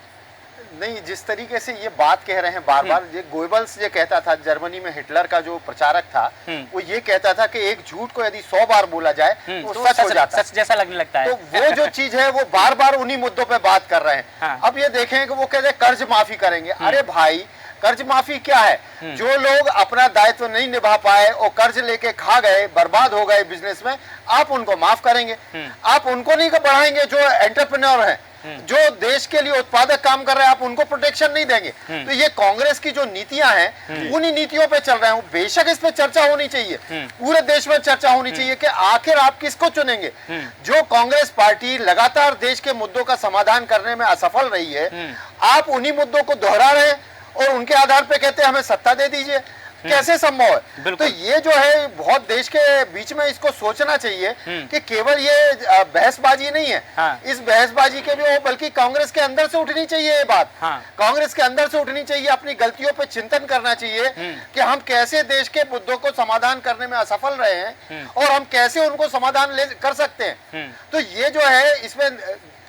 नहीं, जिस तरीके से ये बात कह रहे हैं बार बार, ये गोएबल्स ये कहता था, जर्मनी में हिटलर का जो प्रचारक था, वो ये कहता था कि एक झूठ को यदि 100 बार बोला जाए तो सच हो जाता है, सच जैसा लगने लगता है। तो वो जो चीज है वो बार बार उन्हीं मुद्दों पे बात कर रहे हैं। हाँ। अब ये देखें कि वो कहते हैं कर्ज माफी करेंगे। अरे भाई, कर्ज माफी क्या है? जो लोग अपना दायित्व नहीं निभा पाए और कर्ज लेके खा गए, बर्बाद हो गए बिजनेस में, आप उनको माफ करेंगे। आप उनको नहीं बढ़ाएंगे जो एंटरप्रेन्योर है, जो देश के लिए उत्पादक काम कर रहे हैं, आप उनको प्रोटेक्शन नहीं देंगे। तो ये कांग्रेस की जो नीतियां हैं, उन्हीं नीतियों पे चल रहे हैं। बेशक इस पे चर्चा होनी चाहिए, पूरे देश में चर्चा होनी चाहिए कि आखिर आप किसको चुनेंगे। जो कांग्रेस पार्टी लगातार देश के मुद्दों का समाधान करने में असफल रही है, आप उन्हीं मुद्दों को दोहरा रहे हैं और उनके आधार पे कहते हैं हमें सत्ता दे दीजिए। कैसे संभव है? तो ये जो है बहुत देश के बीच में इसको सोचना चाहिए कि केवल ये बहसबाजी नहीं है। हाँ। इस बहसबाजी के भी वो, बल्कि कांग्रेस के अंदर से उठनी चाहिए ये बात। हाँ। कांग्रेस के अंदर से उठनी चाहिए, अपनी गलतियों पे चिंतन करना चाहिए कि हम कैसे देश के मुद्दों को समाधान करने में असफल रहे हैं और हम कैसे उनको समाधान कर सकते हैं। तो ये जो है, इसमें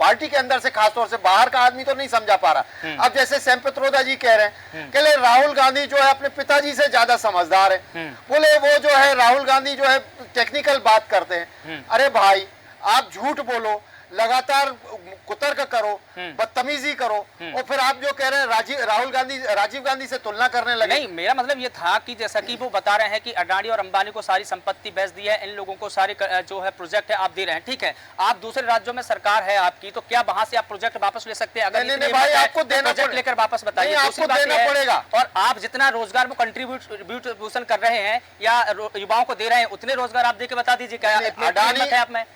पार्टी के अंदर से, खासतौर से बाहर का आदमी तो नहीं समझा पा रहा। अब जैसे सैम पित्रोदा जी कह रहे हैं कि राहुल गांधी जो है अपने पिताजी से ज्यादा समझदार है। बोले वो जो है राहुल गांधी जो है टेक्निकल बात करते हैं। अरे भाई, आप झूठ बोलो, लगातार कुतर्क करो, बदतमीजी करो, और फिर आप जो कह रहे हैं राजीव गांधी से तुलना करने लगे। नहीं, मेरा मतलब ये था कि जैसा कि वो बता रहे हैं कि अडानी और अंबानी को सारी संपत्ति बेच दी है, इन लोगों को सारे जो है प्रोजेक्ट है आप दे रहे हैं। ठीक है, आप दूसरे राज्यों में सरकार है आपकी, तो क्या वहां से आप प्रोजेक्ट वापस ले सकते हैं? अगर नहीं भाई, आपको देना प्रोजेक्ट लेकर वापस बताइए, आपको देना पड़ेगा। और आप जितना रोजगार में कंट्रीब्यूशन कर रहे हैं या युवाओं को दे रहे हैं, उतने रोजगार आप देके बता दीजिए। क्या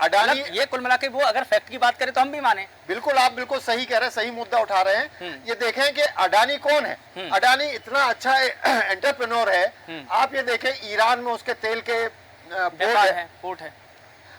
अडानी, ये कुल मिला के वो अगर फैक्ट की बात करें तो हम भी माने। बिल्कुल, आप बिल्कुल सही कह रहे हैं, सही मुद्दा उठा रहे हैं। ये देखें कि अडानी कौन है। अडानी इतना अच्छा एंटरप्रेन्योर है। आप ये देखें, ईरान में उसके तेल के पोर्ट है।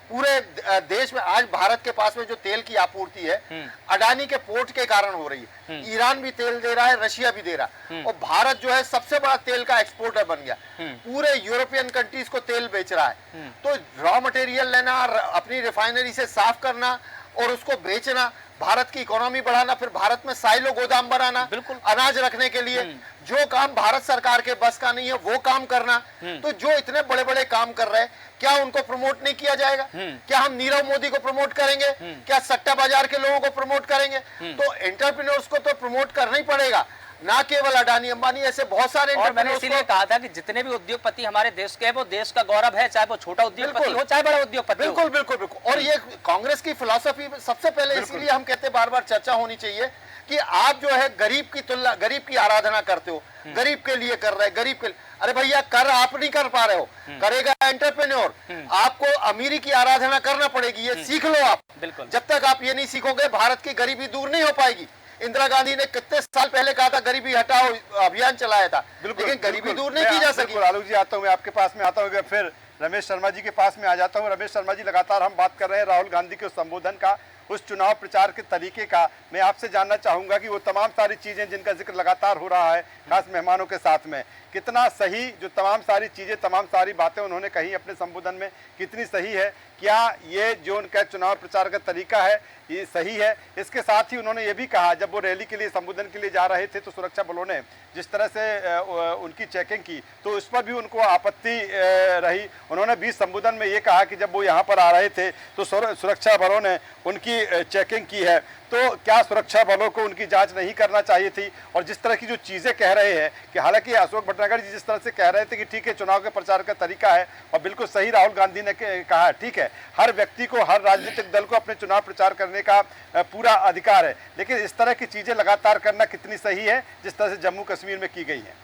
पूरे देश में आज भारत के पास में जो तेल की आपूर्ति है, अडानी के पोर्ट के कारण हो रही है। ईरान भी तेल दे रहा है, रशिया भी दे रहा है, और भारत जो है सबसे बड़ा तेल का एक्सपोर्टर बन गया। पूरे यूरोपियन कंट्रीज को तेल बेच रहा है। तो रॉ मटेरियल लेना, अपनी रिफाइनरी से साफ करना और उसको बेचना, भारत की इकोनॉमी बढ़ाना, फिर भारत में साइलो गोदाम बनाना अनाज रखने के लिए, जो काम भारत सरकार के बस का नहीं है वो काम करना। तो जो इतने बड़े बड़े काम कर रहे हैं, क्या उनको प्रमोट नहीं किया जाएगा? क्या हम नीरव मोदी को प्रमोट करेंगे? क्या सट्टा बाजार के लोगों को प्रमोट करेंगे? तो एंटरप्रेन्योर्स को तो प्रमोट करना ही पड़ेगा, ना केवल अडानी अंबानी, ऐसे बहुत सारे। और मैंने इसीलिए कहा था कि जितने भी उद्योगपति हमारे देश के हैं वो देश का गौरव है, चाहे वो छोटा उद्योगपति हो चाहे बड़ा उद्योगपति हो। बिल्कुल बिल्कुल बिल्कुल। और ये कांग्रेस की फिलॉसफी सबसे पहले, इसीलिए हम कहते हैं बार बार चर्चा होनी चाहिए कि आप जो है गरीब की तुलना, गरीब की आराधना करते हो, गरीब के लिए कर रहे हैं, गरीब के लिए। अरे भैया, कर आप नहीं कर पा रहे हो, करेगा एंटरप्रेन्योर। आपको अमीरी की आराधना करना पड़ेगी, ये सीख लो आप। बिल्कुल। जब तक आप ये नहीं सीखोगे, भारत की गरीबी दूर नहीं हो पाएगी। इंदिरा गांधी ने कितने साल पहले कहा था गरीबी हटाओ अभियान चलाया था, लेकिन गरीबी दूर नहीं की जा सकी। आलोक जी, आता हूँ, मैं आपके पास में आता हूँ, फिर रमेश शर्मा जी के पास में आ जाता हूँ। रमेश शर्मा जी, लगातार हम बात कर रहे हैं राहुल गांधी के उस संबोधन का, उस चुनाव प्रचार के तरीके का। मैं आपसे जानना चाहूंगा कि वो तमाम सारी चीजें जिनका जिक्र लगातार हो रहा है, खास मेहमानों के साथ में, कितना सही, जो तमाम सारी चीजें, तमाम सारी बातें उन्होंने कही अपने संबोधन में, कितनी सही है? क्या ये जो उनका चुनाव प्रचार का तरीका है ये सही है? इसके साथ ही उन्होंने ये भी कहा, जब वो रैली के लिए, संबोधन के लिए जा रहे थे, तो सुरक्षा बलों ने जिस तरह से उनकी चेकिंग की, तो उस पर भी उनको आपत्ति रही। उन्होंने बीच संबोधन में ये कहा कि जब वो यहाँ पर आ रहे थे तो सुरक्षा बलों ने उनकी चेकिंग की है, तो क्या सुरक्षा बलों को उनकी जांच नहीं करना चाहिए थी? और जिस तरह की जो चीज़ें कह रहे हैं कि हालांकि अशोक भटनागर जी जिस तरह से कह रहे थे कि ठीक है, चुनाव के प्रचार का तरीका है, और बिल्कुल सही राहुल गांधी ने कहा, ठीक है, हर व्यक्ति को, हर राजनीतिक दल को अपने चुनाव प्रचार करने का पूरा अधिकार है, लेकिन इस तरह की चीज़ें लगातार करना कितनी सही है जिस तरह से जम्मू कश्मीर में की गई है?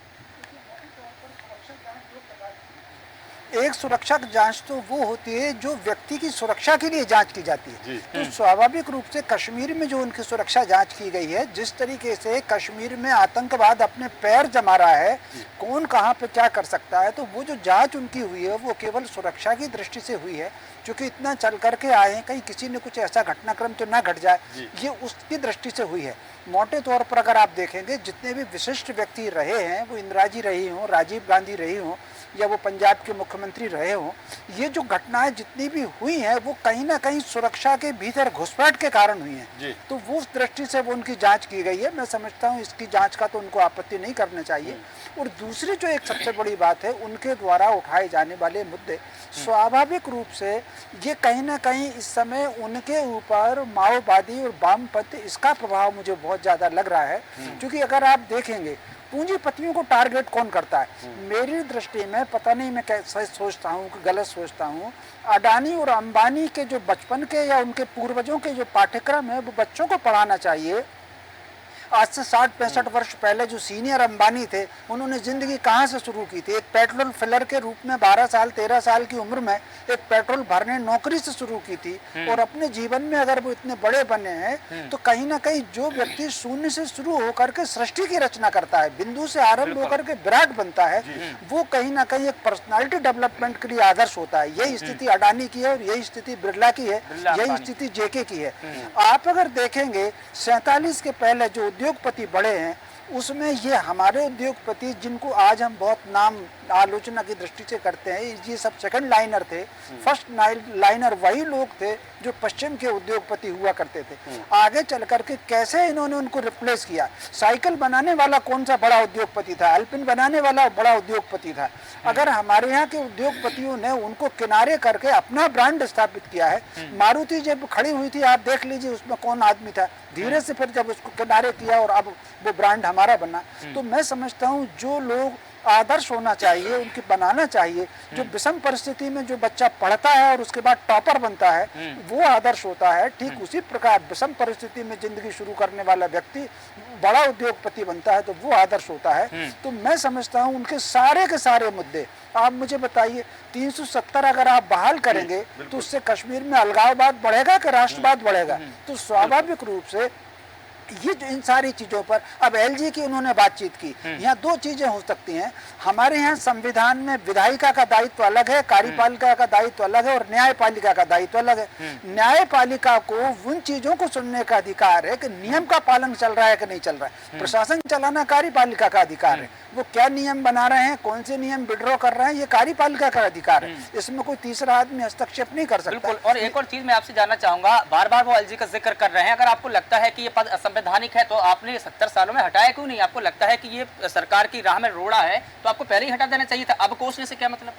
एक सुरक्षा जांच तो वो होती है जो व्यक्ति की सुरक्षा के लिए जांच की जाती है। तो स्वाभाविक रूप से कश्मीर में जो उनकी सुरक्षा जांच की गई है, जिस तरीके से कश्मीर में आतंकवाद अपने पैर जमा रहा है, कौन कहां पे क्या कर सकता है, तो वो जो जांच उनकी हुई है वो केवल सुरक्षा की दृष्टि से हुई है। क्योंकि इतना चल करके आए हैं, कहीं किसी ने कुछ ऐसा घटनाक्रम तो ना घट जाए, ये उसकी दृष्टि से हुई है। मोटे तौर पर अगर आप देखेंगे, जितने भी विशिष्ट व्यक्ति रहे हैं, वो इंदिरा जी रही हों, राजीव गांधी रही हों, या वो पंजाब के मुख्यमंत्री रहे हों, ये जो घटनाएं जितनी भी हुई हैं वो कहीं ना कहीं सुरक्षा के भीतर घुसपैठ के कारण हुई हैं। तो वो उस दृष्टि से वो उनकी जांच की गई है। मैं समझता हूँ इसकी जांच का तो उनको आपत्ति नहीं करना चाहिए। और दूसरी जो एक सबसे बड़ी बात है, उनके द्वारा उठाए जाने वाले मुद्दे, स्वाभाविक रूप से ये कहीं ना कहीं इस समय उनके ऊपर माओवादी और वामपंथी, इसका प्रभाव मुझे बहुत ज़्यादा लग रहा है। क्योंकि अगर आप देखेंगे, पूंजीपतियों को टारगेट कौन करता है? मेरी दृष्टि में, पता नहीं मैं कैसे सोचता हूँ कि गलत सोचता हूँ, अडानी और अंबानी के जो बचपन के या उनके पूर्वजों के जो पाठ्यक्रम है वो बच्चों को पढ़ाना चाहिए। आज से 60-65 वर्ष पहले जो सीनियर अंबानी थे, उन्होंने ज़िंदगी कहाँ से शुरू की थी? एक पेट्रोल फिलर के रूप में 12 साल 13 साल की उम्र में एक पेट्रोल भरने नौकरी से शुरू की थी। और अपने जीवन में अगर वो इतने बड़े बने हैं, तो कहीं ना कहीं जो व्यक्ति शून्य से शुरू होकर के सृष्टि की रचना करता है, बिंदु से आरंभ होकर के विराट बनता है, वो कहीं ना कहीं एक पर्सनालिटी डेवलपमेंट के लिए आदर्श होता है। यही स्थिति अडानी की है और यही स्थिति बिरला की है, यही स्थिति जेके की है। आप अगर देखेंगे 47 के पहले जो उद्योगपति बड़े हैं, उसमें ये हमारे उद्योगपति जिनको आज हम बहुत नाम आलोचना की दृष्टि से करते हैं, ये सब सेकंड लाइनर थे। फर्स्ट लाइनर वही लोग थे जो पश्चिम के उद्योगपति हुआ करते थे। आगे चल करके कैसे इन्होंने उनको रिप्लेस किया? साइकिल बनाने वाला कौन सा बड़ा उद्योगपति था? एल्पिन बनाने वाला बड़ा उद्योगपति था। अगर हमारे यहाँ के उद्योगपतियों ने उनको किनारे करके अपना ब्रांड स्थापित किया है, मारुति जब खड़ी हुई थी, आप देख लीजिए उसमें कौन आदमी था, धीरे से फिर जब उसको किनारे किया और अब वो ब्रांड हमारा बना। तो मैं समझता हूँ जो लोग आदर्श होना चाहिए उनकी बनाना चाहिए। जो विषम परिस्थिति में जो बच्चा पढ़ता है और उसके बाद टॉपर बनता है, वो आदर्श होता है। ठीक उसी प्रकार विषम परिस्थिति में जिंदगी शुरू करने वाला व्यक्ति बड़ा उद्योगपति बनता है, तो वो आदर्श होता है। तो मैं समझता हूँ उनके सारे के सारे मुद्दे, आप मुझे बताइए 370 अगर आप बहाल करेंगे तो उससे कश्मीर में अलगाववाद बढ़ेगा कि राष्ट्रवाद बढ़ेगा? तो स्वाभाविक रूप से ये जो इन सारी चीजों पर, अब एलजी की उन्होंने बातचीत की, यहाँ दो चीजें हो सकती हैं। हमारे यहाँ संविधान में विधायिका का दायित्व अलग है, कार्यपालिका का दायित्व अलग है और न्यायपालिका का दायित्व अलग है। न्यायपालिका को उन चीजों को सुनने का अधिकार है कि नियम का पालन चल रहा है कि नहीं चल रहा है। प्रशासन चलाना कार्यपालिका का अधिकार है। वो क्या नियम बना रहे हैं, कौन से नियम विड्रॉ कर रहे हैं, ये कार्यपालिका का अधिकार है। इसमें कोई तीसरा आदमी हस्तक्षेप नहीं कर सकता। बिल्कुल। और एक और चीज मैं आपसे जानना चाहूंगा, बार बार वो एलजी का जिक्र कर रहे हैं, अगर आपको लगता है कि ये पद असंवैधानिक है तो आपने 70 सालों में हटाया क्यों नहीं? आपको लगता है कि ये सरकार की राह में रोड़ा है तो आपको पहले ही हटा देना चाहिए था, अब कोसने से क्या मतलब?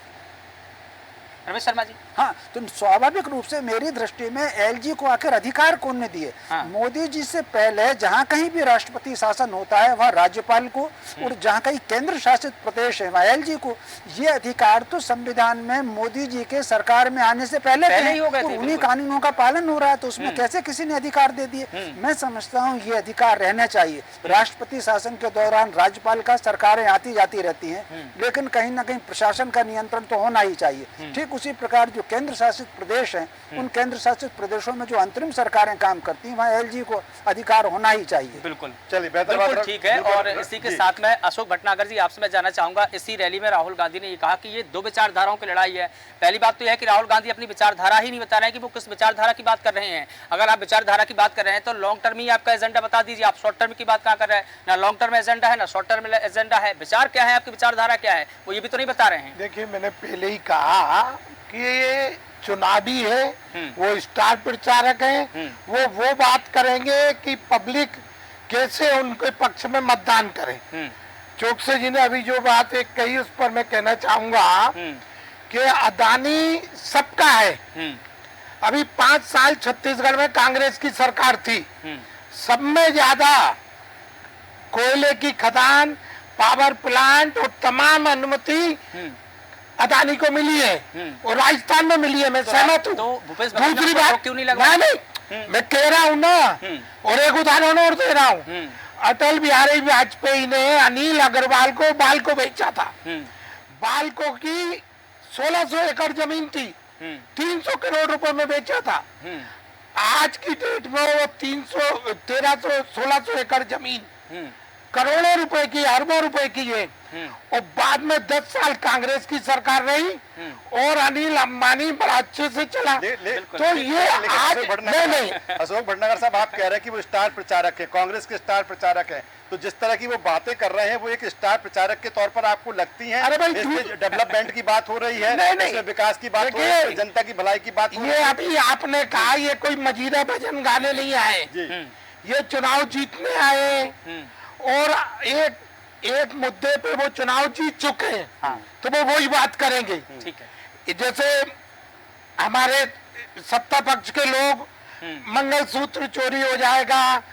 रमेश शर्मा जी। हाँ, तो स्वाभाविक रूप से मेरी दृष्टि में एलजी को आखिर अधिकार कौन ने दिए? हाँ। मोदी जी से पहले जहाँ कहीं भी राष्ट्रपति शासन होता है वहाँ राज्यपाल को, और जहाँ कहीं केंद्र शासित प्रदेश है वहाँ एलजी को। ये अधिकार तो संविधान में मोदी जी के सरकार में आने से पहले ही हो गए थे, और उन्हीं कानूनों का पालन हो रहा है, तो उसमें कैसे किसी ने अधिकार दे दिए? मैं समझता हूँ ये अधिकार रहना चाहिए। राष्ट्रपति शासन के दौरान राज्यपाल का सरकारें आती जाती रहती हैं, लेकिन कहीं ना कहीं प्रशासन का नियंत्रण तो होना ही चाहिए। ठीक उसी प्रकार जो केंद्र शासित प्रदेश हैं, उन केंद्र शासित प्रदेशों में जो अंतरिम सरकारें काम करती हैं वहाँ एलजी को अधिकार होना ही चाहिए। बिल्कुल। चलिए, बेहतर बिल्कुल बात ठीक है। और इसी के साथ में अशोक भटनागर जी, आपसे मैं जानना चाहूंगा, इसी रैली में राहुल गांधी ने ये कहा कि ये दो विचारधाराओं की लड़ाई है। पहली बात तो यह है कि राहुल गांधी अपनी विचारधारा ही नहीं बता रहे हैं कि वो किस विचारधारा की बात कर रहे हैं। अगर आप विचारधारा की बात कर रहे हैं तो लॉन्ग टर्म ही आपका एजेंडा बता दीजिए, आप शॉर्ट टर्म की बात कहाँ कर रहे हैं? ना लॉन्ग टर्म एजेंडा है, ना शॉर्ट टर्म एजेंडा है। विचार क्या है, आपकी विचारधारा क्या है, वो ये भी तो नहीं बता रहे हैं। देखिए, मैंने पहले ही कहा कि ये चुनावी है, वो स्टार प्रचारक हैं, वो बात करेंगे कि पब्लिक कैसे उनके पक्ष में मतदान करे। चौकसे जी ने अभी जो बात एक कही उस पर मैं कहना चाहूंगा कि अदानी सबका है। अभी 5 साल छत्तीसगढ़ में कांग्रेस की सरकार थी, सब में ज्यादा कोयले की खदान, पावर प्लांट और तमाम अनुमति अदानी को मिली है और राजस्थान में मिली है। मैं सहमत हूँ। दूसरी बात क्यों नहीं लगा? नहीं, मैं कह रहा हूँ ना, और एक उदाहरण और दे रहा हूँ। अटल बिहारी वाजपेयी ने अनिल अग्रवाल को बाल को बेचा था। बाल को की 1600 एकड़ जमीन थी, 300 करोड़ रुपए में बेचा था। आज की डेट में वो 1600 एकड़ जमीन करोड़ों रुपए की, अरबों रुपए की है। और बाद में 10 साल कांग्रेस की सरकार रही और अनिल अंबानी बड़ा अच्छे से चला। तो ये आज नहीं, अशोक भटनागर साहब, आप कह रहे हैं कि वो स्टार प्रचारक है, कांग्रेस के स्टार प्रचारक है, तो जिस तरह की वो बातें कर रहे हैं वो एक स्टार प्रचारक के तौर पर आपको लगती हैं? अरे भाई, इसमें डेवलपमेंट की बात हो रही है, इसमें विकास की बात हो रही है, जनता की भलाई की बात हो रही है। ये अभी आपने कहा ये कोई मजीरा भजन गाने नहीं आए, ये चुनाव जीतने आए और एक मुद्दे पे वो चुनाव जीत चुके हैं। तो वो वही बात करेंगे। ठीक है। जैसे हमारे सत्ता पक्ष के लोग मंगलसूत्र चोरी हो जाएगा,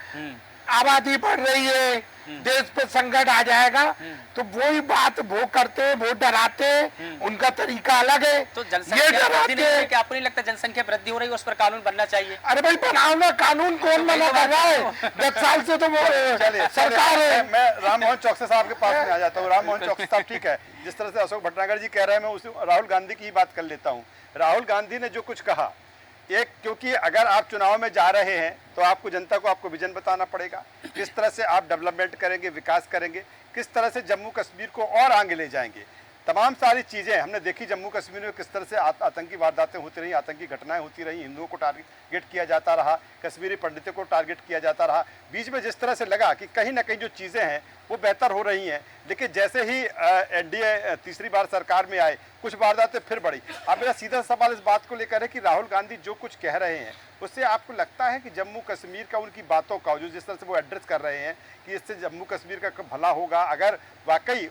आबादी बढ़ रही है, देश पे संकट आ जाएगा, तो वही बात वो करते हैं, वो डराते हैं, उनका तरीका अलग है। तो जनसंख्या वृद्धि नहीं है, क्या आपको नहीं लगता जनसंख्या वृद्धि हो रही है, उस पर कानून बनना चाहिए? अरे भाई, बनाओ ना कानून, कौन मना कर रहा है? 10 साल से तो वो सरकार है। मैं राम मोहन चौकसे साहब के पास में आ जाता हूँ। राम मोहन चौकसे साहब, ठीक है, जिस तरह से अशोक भटनागर जी कह रहे हैं, मैं उसी राहुल गांधी की ही बात कर लेता हूँ। राहुल गांधी ने जो कुछ कहा, एक, क्योंकि अगर आप चुनाव में जा रहे हैं तो आपको जनता को आपको विजन बताना पड़ेगा, किस तरह से आप डेवलपमेंट करेंगे, विकास करेंगे, किस तरह से जम्मू कश्मीर को और आगे ले जाएंगे। तमाम सारी चीज़ें हमने देखी जम्मू कश्मीर में, किस तरह से आतंकी वारदातें होती रही, आतंकी घटनाएं होती रही, हिंदुओं को टारगेट किया जाता रहा, कश्मीरी पंडितों को टारगेट किया जाता रहा। बीच में जिस तरह से लगा कि कहीं ना कहीं जो चीज़ें हैं वो बेहतर हो रही हैं, लेकिन जैसे ही एनडीए तीसरी बार सरकार में आए, कुछ वारदातें फिर बढ़ी। अब मेरा सीधा सवाल इस बात को लेकर है कि राहुल गांधी जो कुछ कह रहे हैं उससे आपको लगता है कि जम्मू कश्मीर का, उनकी बातों का, जो जिस तरह से वो एड्रेस कर रहे हैं कि इससे जम्मू कश्मीर का भला होगा, अगर वाकई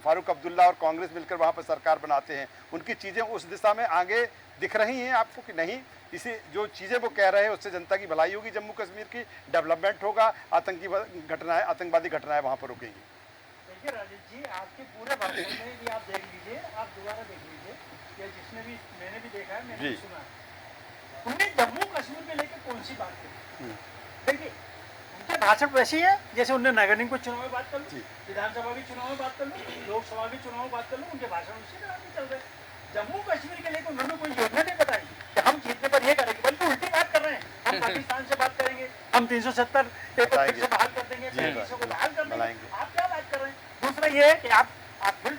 फारूक अब्दुल्ला और कांग्रेस मिलकर वहाँ पर सरकार बनाते हैं, उनकी चीज़ें उस दिशा में आगे दिख रही हैं आपको कि नहीं? इसी जो चीज़ें वो कह रहे हैं उससे जनता की भलाई होगी, जम्मू कश्मीर की डेवलपमेंट होगा, आतंकवादी घटनाएं वहाँ पर रुकेंगी। देखिए राजेश जी, आपके पूरे भाषण में ये आप देख लीजिए, आप दोबारा देख लीजिए, या जिसने भी, मैंने भी देखा है, मैंने भी सुना, उन्होंने जम्मू कश्मीर में लेकर कौन सी बात की? देखिए, उनके भाषण वैसी है जैसे उन्होंने नगर निगम के चुनाव में बात कर लो, विधानसभा के चुनाव में बात कर लो, लोकसभा के चुनाव में बात कर लो, उनके भाषण उसी तरह के चल रहे हैं। जम्मू कश्मीर के लेकर उन्होंने कोई योजना नहीं बताई कि हम जीतने पर ये करेंगे, बल्कि उल्टी बात कर रहे हैं, हम पाकिस्तान से बात करेंगे, हम 370 एक फिर से बहाल कर देंगे, को बहाल कर देंगे। आप क्या बात कर रहे हैं? दूसरा ये है कि आप फिर से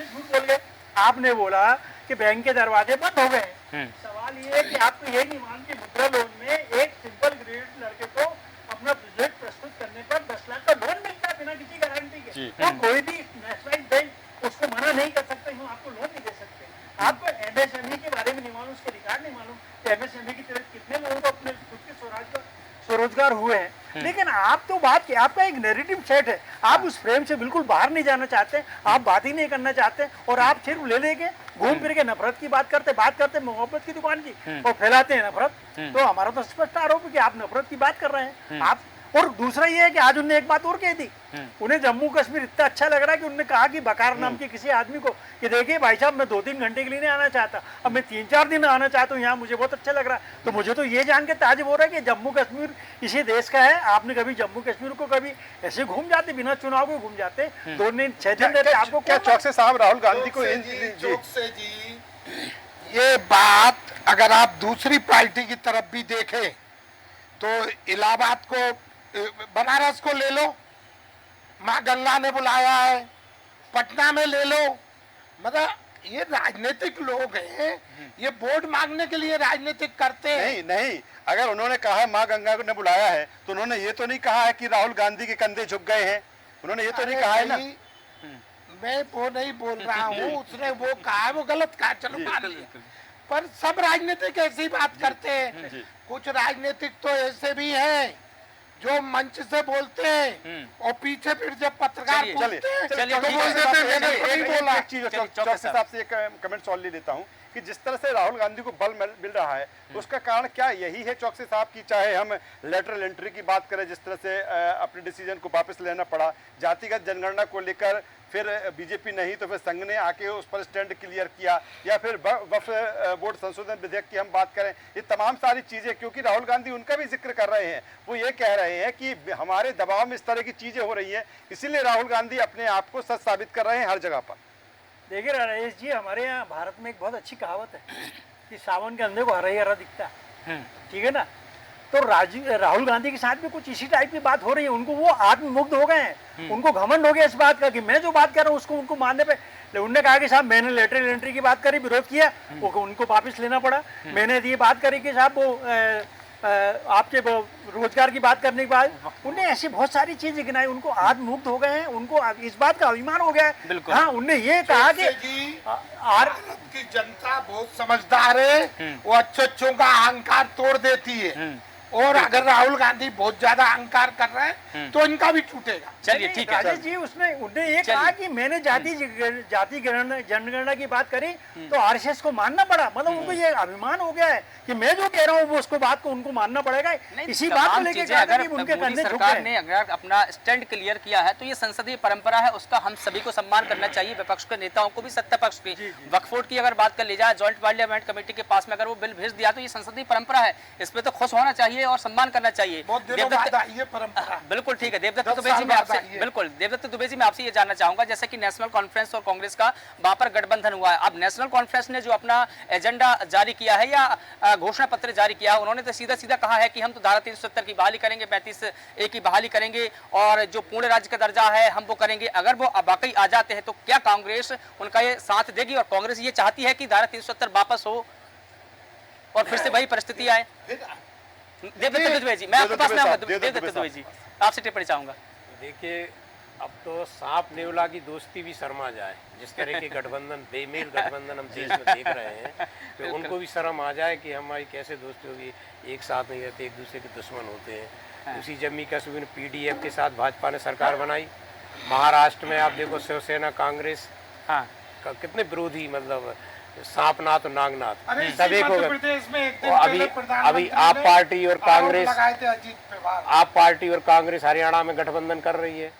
झूठ बोल गए। आपने बोला कि बैंक के दरवाजे बंद हो गए। सवाल ये है कि आपको ये नहीं मान कि मुद्रा लोन में एक सिंपल ग्रेड लड़के को अपना प्रोजेक्ट प्रस्तुत करने पर 10 लाख का लोन मिलता है बिना किसी गारंटी के। और कोई भी नेशनलाइज बैंक उसको मना नहीं कर सकते, हम आपको लोन नहीं दे सकते। आपको एमएसएमई के बारे में नहीं मालूम, उसके रिकॉर्ड नहीं मालूम, एमएसएमई की तरह कितने लोगों को अपने खुद के स्वरोजगार हुए हैं। लेकिन आप तो बात की, आपका एक नैरेटिव सेट है, आप उस फ्रेम से बिल्कुल बाहर नहीं जाना चाहते, आप बात ही नहीं करना चाहते, और आप सिर्फ ले लेके घूम फिर के नफरत की बात करते मोहब्बत की दुकान की, और फैलाते हैं नफरत। तो हमारा तो स्पष्ट आरोप है कि आप नफरत की बात कर रहे हैं आप। और दूसरा ये है कि आज उन्होंने एक बात और कही थी, उन्हें जम्मू कश्मीर इतना अच्छा लग रहा है कि उन्होंने कहा कि बकार नाम के किसी आदमी को कि देखिए भाई साहब, मैं 2-3 घंटे के लिए नहीं आना चाहता, अब मैं 3-4 दिन आना चाहता हूँ यहाँ, मुझे बहुत अच्छा लग रहा है। तो मुझे तो ये जान के ताज्जुब हो रहा है कि जम्मू कश्मीर इसी देश का है। आपने कभी जम्मू कश्मीर को कभी ऐसे घूम जाते, बिना चुनाव के घूम जाते, 2 दिन 6 दिन रहते, आपको क्या चौकसे साहब राहुल गांधी को चौकसे जी, ये बात अगर आप दूसरी पार्टी की तरफ भी देखें तो इलाहाबाद को, बनारस को ले लो, माँ गंगा ने बुलाया है, पटना में ले लो, मतलब ये राजनीतिक लोग हैं, ये वोट मांगने के लिए राजनीतिक करते हैं। नहीं, अगर उन्होंने कहा है माँ गंगा ने बुलाया है, तो उन्होंने ये तो नहीं कहा है कि राहुल गांधी के कंधे झुक गए हैं, उन्होंने ये तो नहीं कहा है ना। मैं वो नहीं बोल रहा हूँ, उसने वो कहा है, वो गलत कहा, चलो मान लिया, पर सब राजनीतिक ऐसी बात करते हैं। कुछ राजनीतिक तो ऐसे भी हैं जो मंच से बोलते हैं और पीछे फिर जब पत्रकार पूछते हैं चलिए, तो बोल देते हैं मैंने नहीं बोला। एक चीज चौकसे साहब से एक कमेंट और ले लेता हूँ कि जिस तरह से राहुल गांधी को बल मिल रहा है, उसका कारण क्या यही है चौकसे साहब की, चाहे हम लेटरल एंट्री की बात करें, जिस तरह से अपने डिसीजन को वापस लेना पड़ा, जातिगत जनगणना को लेकर फिर बीजेपी नहीं तो फिर संघ ने आके उस पर स्टैंड क्लियर किया, या फिर वक्फ बोर्ड संशोधन विधेयक की हम बात करें, ये तमाम सारी चीजें, क्योंकि राहुल गांधी उनका भी जिक्र कर रहे हैं, वो ये कह रहे हैं कि हमारे दबाव में इस तरह की चीजें हो रही हैं, इसीलिए राहुल गांधी अपने आप को सच साबित कर रहे हैं हर जगह पर। देखिए राजेश जी, हमारे यहाँ भारत में एक बहुत अच्छी कहावत है कि सावन के अंधे को हरा ही हरा दिखता है, ठीक है ना। तो राहुल गांधी के साथ भी कुछ इसी टाइप की बात हो रही है, उनको वो आत्ममुग्ध हो गए हैं, उनको घमंड हो गया इस बात का कि मैं जो बात कर रहा हूँ उसको उनको मानने पे। उन्होंने कहा कि साहब मैंने लेटरल एंट्री की बात करी, विरोध किया, वो उनको वापस लेना पड़ा। मैंने ये बात करी कि साहब वो आपके रोजगार की बात करने के बाद उन्हें ऐसी बहुत सारी चीजें गिनाई, उनको आत्ममुग्ध हो गए हैं, उनको इस बात का अभिमान हो गया है। हाँ, उनने ये कहा कि भारत की जनता बहुत समझदार है, वो अच्छों का अहंकार तोड़ देती है, और अगर राहुल गांधी बहुत ज्यादा अहंकार कर रहे हैं तो इनका भी टूटेगा। चलिए ठीक है राजेश जी, उन्हें ये कहा कि मैंने जाति जनगणना की बात करी तो आरएसएस को मानना पड़ा, मतलब उनको ये अभिमान हो गया है कि मैं जो कह रहा हूँ वो उसको बात को उनको मानना पड़ेगा। इसी बात को लेकर अगर मोदी सरकार ने अगर अपना स्टैंड क्लियर किया है तो ये संसदीय परंपरा है, उसका हम सभी को सम्मान करना चाहिए, विपक्ष के नेताओं को भी, सत्ता पक्ष की। वक्फ बोर्ड की अगर बात कर ली जाए, ज्वाइंट पार्लियामेंट कमेटी के पास में अगर वो बिल भेज दिया तो ये संसदीय परंपरा है, इस पे तो खुश होना चाहिए और सम्मान करना चाहिए। बिल्कुल ठीक है। देवदत्त दुबे जी, मैं आपसे बिल्कुल देवदत्त दुबे जी मैं आपसे ये जानना चाहूंगा, जैसे कि नेशनल कॉन्फ्रेंस और कांग्रेस का वहां पर गठबंधन हुआ है, अब नेशनल कॉन्फ्रेंस ने जो अपना एजेंडा जारी किया है या घोषणा पत्र जारी किया है, उन्होंने तो सीधा सीधा कहा है कि हम तो धारा 370 की बहाली करेंगे, 35A की बहाली करेंगे और जो पूर्ण राज्य का दर्जा है हम वो करेंगे। अगर वो वाकई आ जाते हैं तो क्या कांग्रेस उनका ये साथ देगी? और कांग्रेस ये चाहती है कि धारा 370 वापस हो और फिर से वही परिस्थिति आए? देवदत्त दुबे जी, मैं आपके पास में आऊंगा। देवदत्त दुबे जी, आपसे टिप्पणी चाहूंगा। देखिए, अब तो सांप नेवला की दोस्ती भी शर्मा जाए, जिस तरह के गठबंधन, बेमेल गठबंधन हम देश में देख रहे हैं, तो उनको भी शर्म आ जाए कि हमारी कैसे दोस्ती होगी, एक साथ नहीं रहते, एक दूसरे के दुश्मन होते हैं। उसी जम्मू कश्मीर में पीडीएफ के साथ भाजपा ने सरकार बनाई, महाराष्ट्र में आप देखो शिवसेना कांग्रेस कितने विरोधी, मतलब सांपनाथ और नागनाथ सब एक हो गए। अभी आप पार्टी और कांग्रेस, आप पार्टी और कांग्रेस हरियाणा में गठबंधन कर रही है,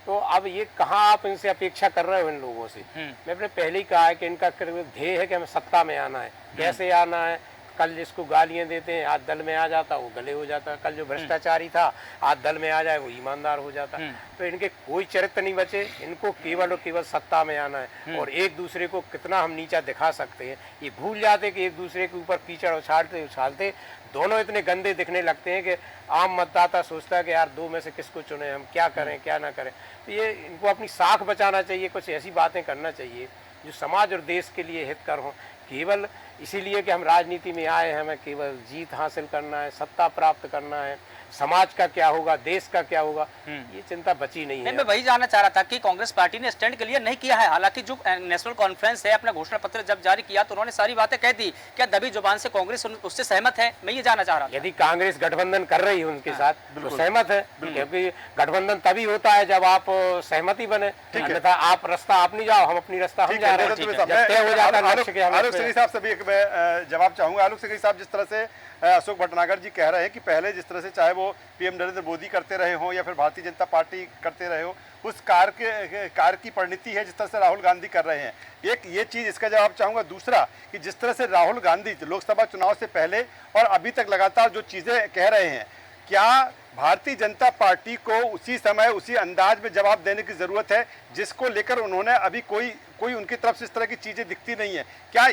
तो अब ये कहाँ आप इनसे अपेक्षा कर रहे हो इन लोगों से? मैंने पहले ही कहा है कि इनका ध्येय है कि हमें सत्ता में आना है। कैसे आना है? कल जिसको गालियां देते हैं आज दल में आ जाता, वो गले हो जाता। कल जो भ्रष्टाचारी था आज दल में आ जाए, वो ईमानदार हो जाता। तो इनके कोई चरित्र नहीं बचे, इनको केवल और केवल सत्ता में आना है और एक दूसरे को कितना हम नीचा दिखा सकते हैं ये भूल जाते कि एक दूसरे के ऊपर कीचड़ उछालते उछालते दोनों इतने गंदे दिखने लगते हैं कि आम मतदाता सोचता है कि यार दो में से किसको चुने, हम क्या करें क्या ना करें। तो ये इनको अपनी साख बचाना चाहिए, कुछ ऐसी बातें करना चाहिए जो समाज और देश के लिए हितकर हों। केवल इसीलिए कि हम राजनीति में आए हैं, हमें केवल जीत हासिल करना है, सत्ता प्राप्त करना है, समाज का क्या होगा, देश का क्या होगा, ये चिंता बची नहीं है। मैं वही जानना चाह रहा था कि कांग्रेस पार्टी ने स्टैंड क्लियर नहीं किया है। हालांकि जो नेशनल कॉन्फ्रेंस है, अपना घोषणा पत्र जब जारी किया तो उन्होंने सारी बातें कह दी। क्या दबी जुबान से कांग्रेस उससे सहमत है? मैं ये जानना चाह रहा था। यदि कांग्रेस गठबंधन कर रही है उनके साथ तो सहमत है, क्योंकि गठबंधन तभी होता है जब आप सहमति बने, अन्यथा आप रास्ता आप नहीं जाओ, हम अपनी रास्ता हम जा रहे हैं। जब तय हो जाता है लक्ष्य के, हम आलोक सिंह साहब से भी एक मैं जवाब चाहूंगा। आलोक सिंह साहब, जिस तरह से अशोक भटनागर जी कह रहे हैं कि पहले जिस तरह से चाहे वो पीएम नरेंद्र मोदी करते रहे हों या फिर भारतीय जनता पार्टी करते रहे हो, उस कार की परिणति है जिस तरह से राहुल गांधी कर रहे हैं। एक ये चीज़, इसका जवाब चाहूँगा। दूसरा कि जिस तरह से राहुल गांधी लोकसभा चुनाव से पहले और अभी तक लगातार जो चीज़ें कह रहे हैं, क्या भारतीय जनता पार्टी को उसी समय उसी अंदाज में जवाब देने की ज़रूरत है जिसको लेकर उन्होंने अभी कोई उनकी तरफ से इस तरह की चीज़ें दिखती नहीं है? क्या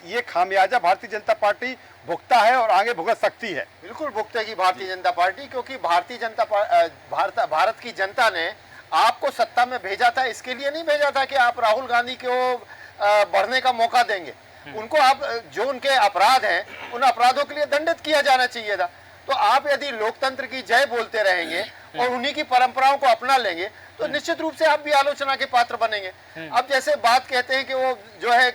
ये खामियाजा भारतीय जनता पार्टी भुगता है और आगे भुगत सकती है? बिल्कुल भुगतेगी भारतीय जनता पार्टी, क्योंकि भारत की जनता ने आपको सत्ता में भेजा था, इसके लिए नहीं भेजा था कि आप राहुल गांधी को बढ़ने का मौका देंगे। उनको आप जो उनके अपराध हैं उन अपराधों के लिए दंडित किया जाना चाहिए था। तो आप यदि लोकतंत्र की जय बोलते रहेंगे और उन्हीं की परंपराओं को अपना लेंगे तो निश्चित रूप से आप भी आलोचना के पात्र बनेंगे। अब जैसे बात कहते हैं कि वो जो है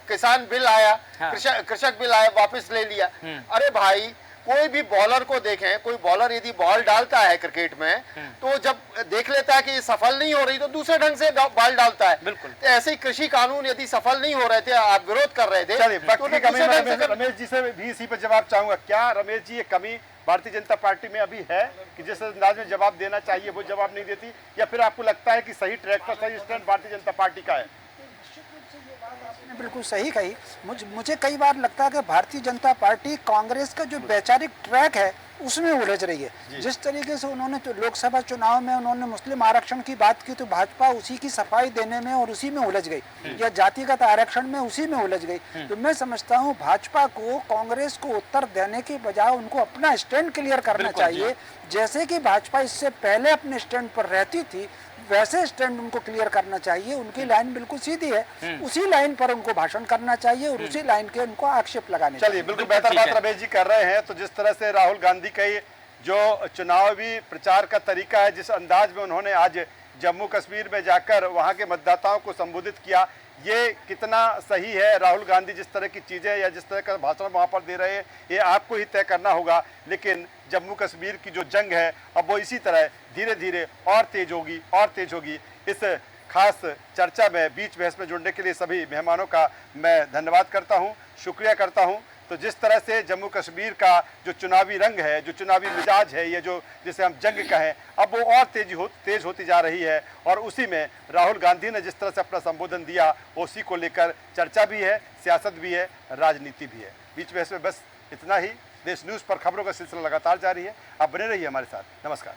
किसान बिल आया, कृषक बिल आया, वापस ले लिया। अरे भाई, कोई भी बॉलर को देखें, कोई बॉलर यदि बॉल डालता है क्रिकेट में तो जब देख लेता है कि ये सफल नहीं हो रही तो दूसरे ढंग से बॉल डालता है। बिल्कुल। तो ऐसे ही कृषि कानून यदि सफल नहीं हो रहे थे, आप विरोध कर रहे थे, तो रमेश जी से भी इसी पर जवाब चाहूंगा। क्या रमेश जी ये कमी भारतीय जनता पार्टी में अभी है कि जिस अंदाज में जवाब देना चाहिए वो जवाब नहीं देती, या फिर आपको लगता है कि सही ट्रैक पर सही स्टैंड भारतीय जनता पार्टी का है? आपने बिल्कुल सही कही। मुझे कई बार लगता है कि भारतीय जनता पार्टी कांग्रेस का जो वैचारिक ट्रैक है उसमें उलझ रही है। जिस तरीके से उन्होंने तो लोकसभा चुनाव में उन्होंने मुस्लिम आरक्षण की बात की तो भाजपा उसी की सफाई देने में और उसी में उलझ गई, या जातिगत आरक्षण में उसी में उलझ गई। तो मैं समझता हूँ भाजपा को कांग्रेस को उत्तर देने के बजाय उनको अपना स्टैंड क्लियर करना चाहिए। जैसे कि भाजपा इससे पहले अपने स्टैंड पर रहती थी वैसे स्टैंड उनको क्लियर करना चाहिए। उनकी लाइन बिल्कुल सीधी है, उसी लाइन पर उनको भाषण करना चाहिए और उसी लाइन के उनको आक्षेप लगाने चाहिए। चलिए, बिल्कुल बेहतर बात रमेश जी कर रहे हैं। तो जिस तरह से राहुल गांधी का जो चुनावी प्रचार का तरीका है, जिस अंदाज में उन्होंने आज जम्मू कश्मीर में जाकर वहां के मतदाताओं को संबोधित किया, ये कितना सही है? राहुल गांधी जिस तरह की चीज़ें या जिस तरह का भाषण वहाँ पर दे रहे हैं, ये आपको ही तय करना होगा। लेकिन जम्मू कश्मीर की जो जंग है अब वो इसी तरह धीरे धीरे और तेज होगी। इस खास चर्चा में बीच बहस में जुड़ने के लिए सभी मेहमानों का मैं धन्यवाद करता हूँ, शुक्रिया करता हूँ। तो जिस तरह से जम्मू कश्मीर का जो चुनावी रंग है, जो चुनावी मिजाज है, ये जो जिसे हम जंग कहें, अब वो और तेज होती जा रही है। और उसी में राहुल गांधी ने जिस तरह से अपना संबोधन दिया, उसी को लेकर चर्चा भी है, सियासत भी है, राजनीति भी है। बीच बहस में बस इतना ही। देश न्यूज़ पर खबरों का सिलसिला लगातार जारी है। आप बने रहिए हमारे साथ। नमस्कार।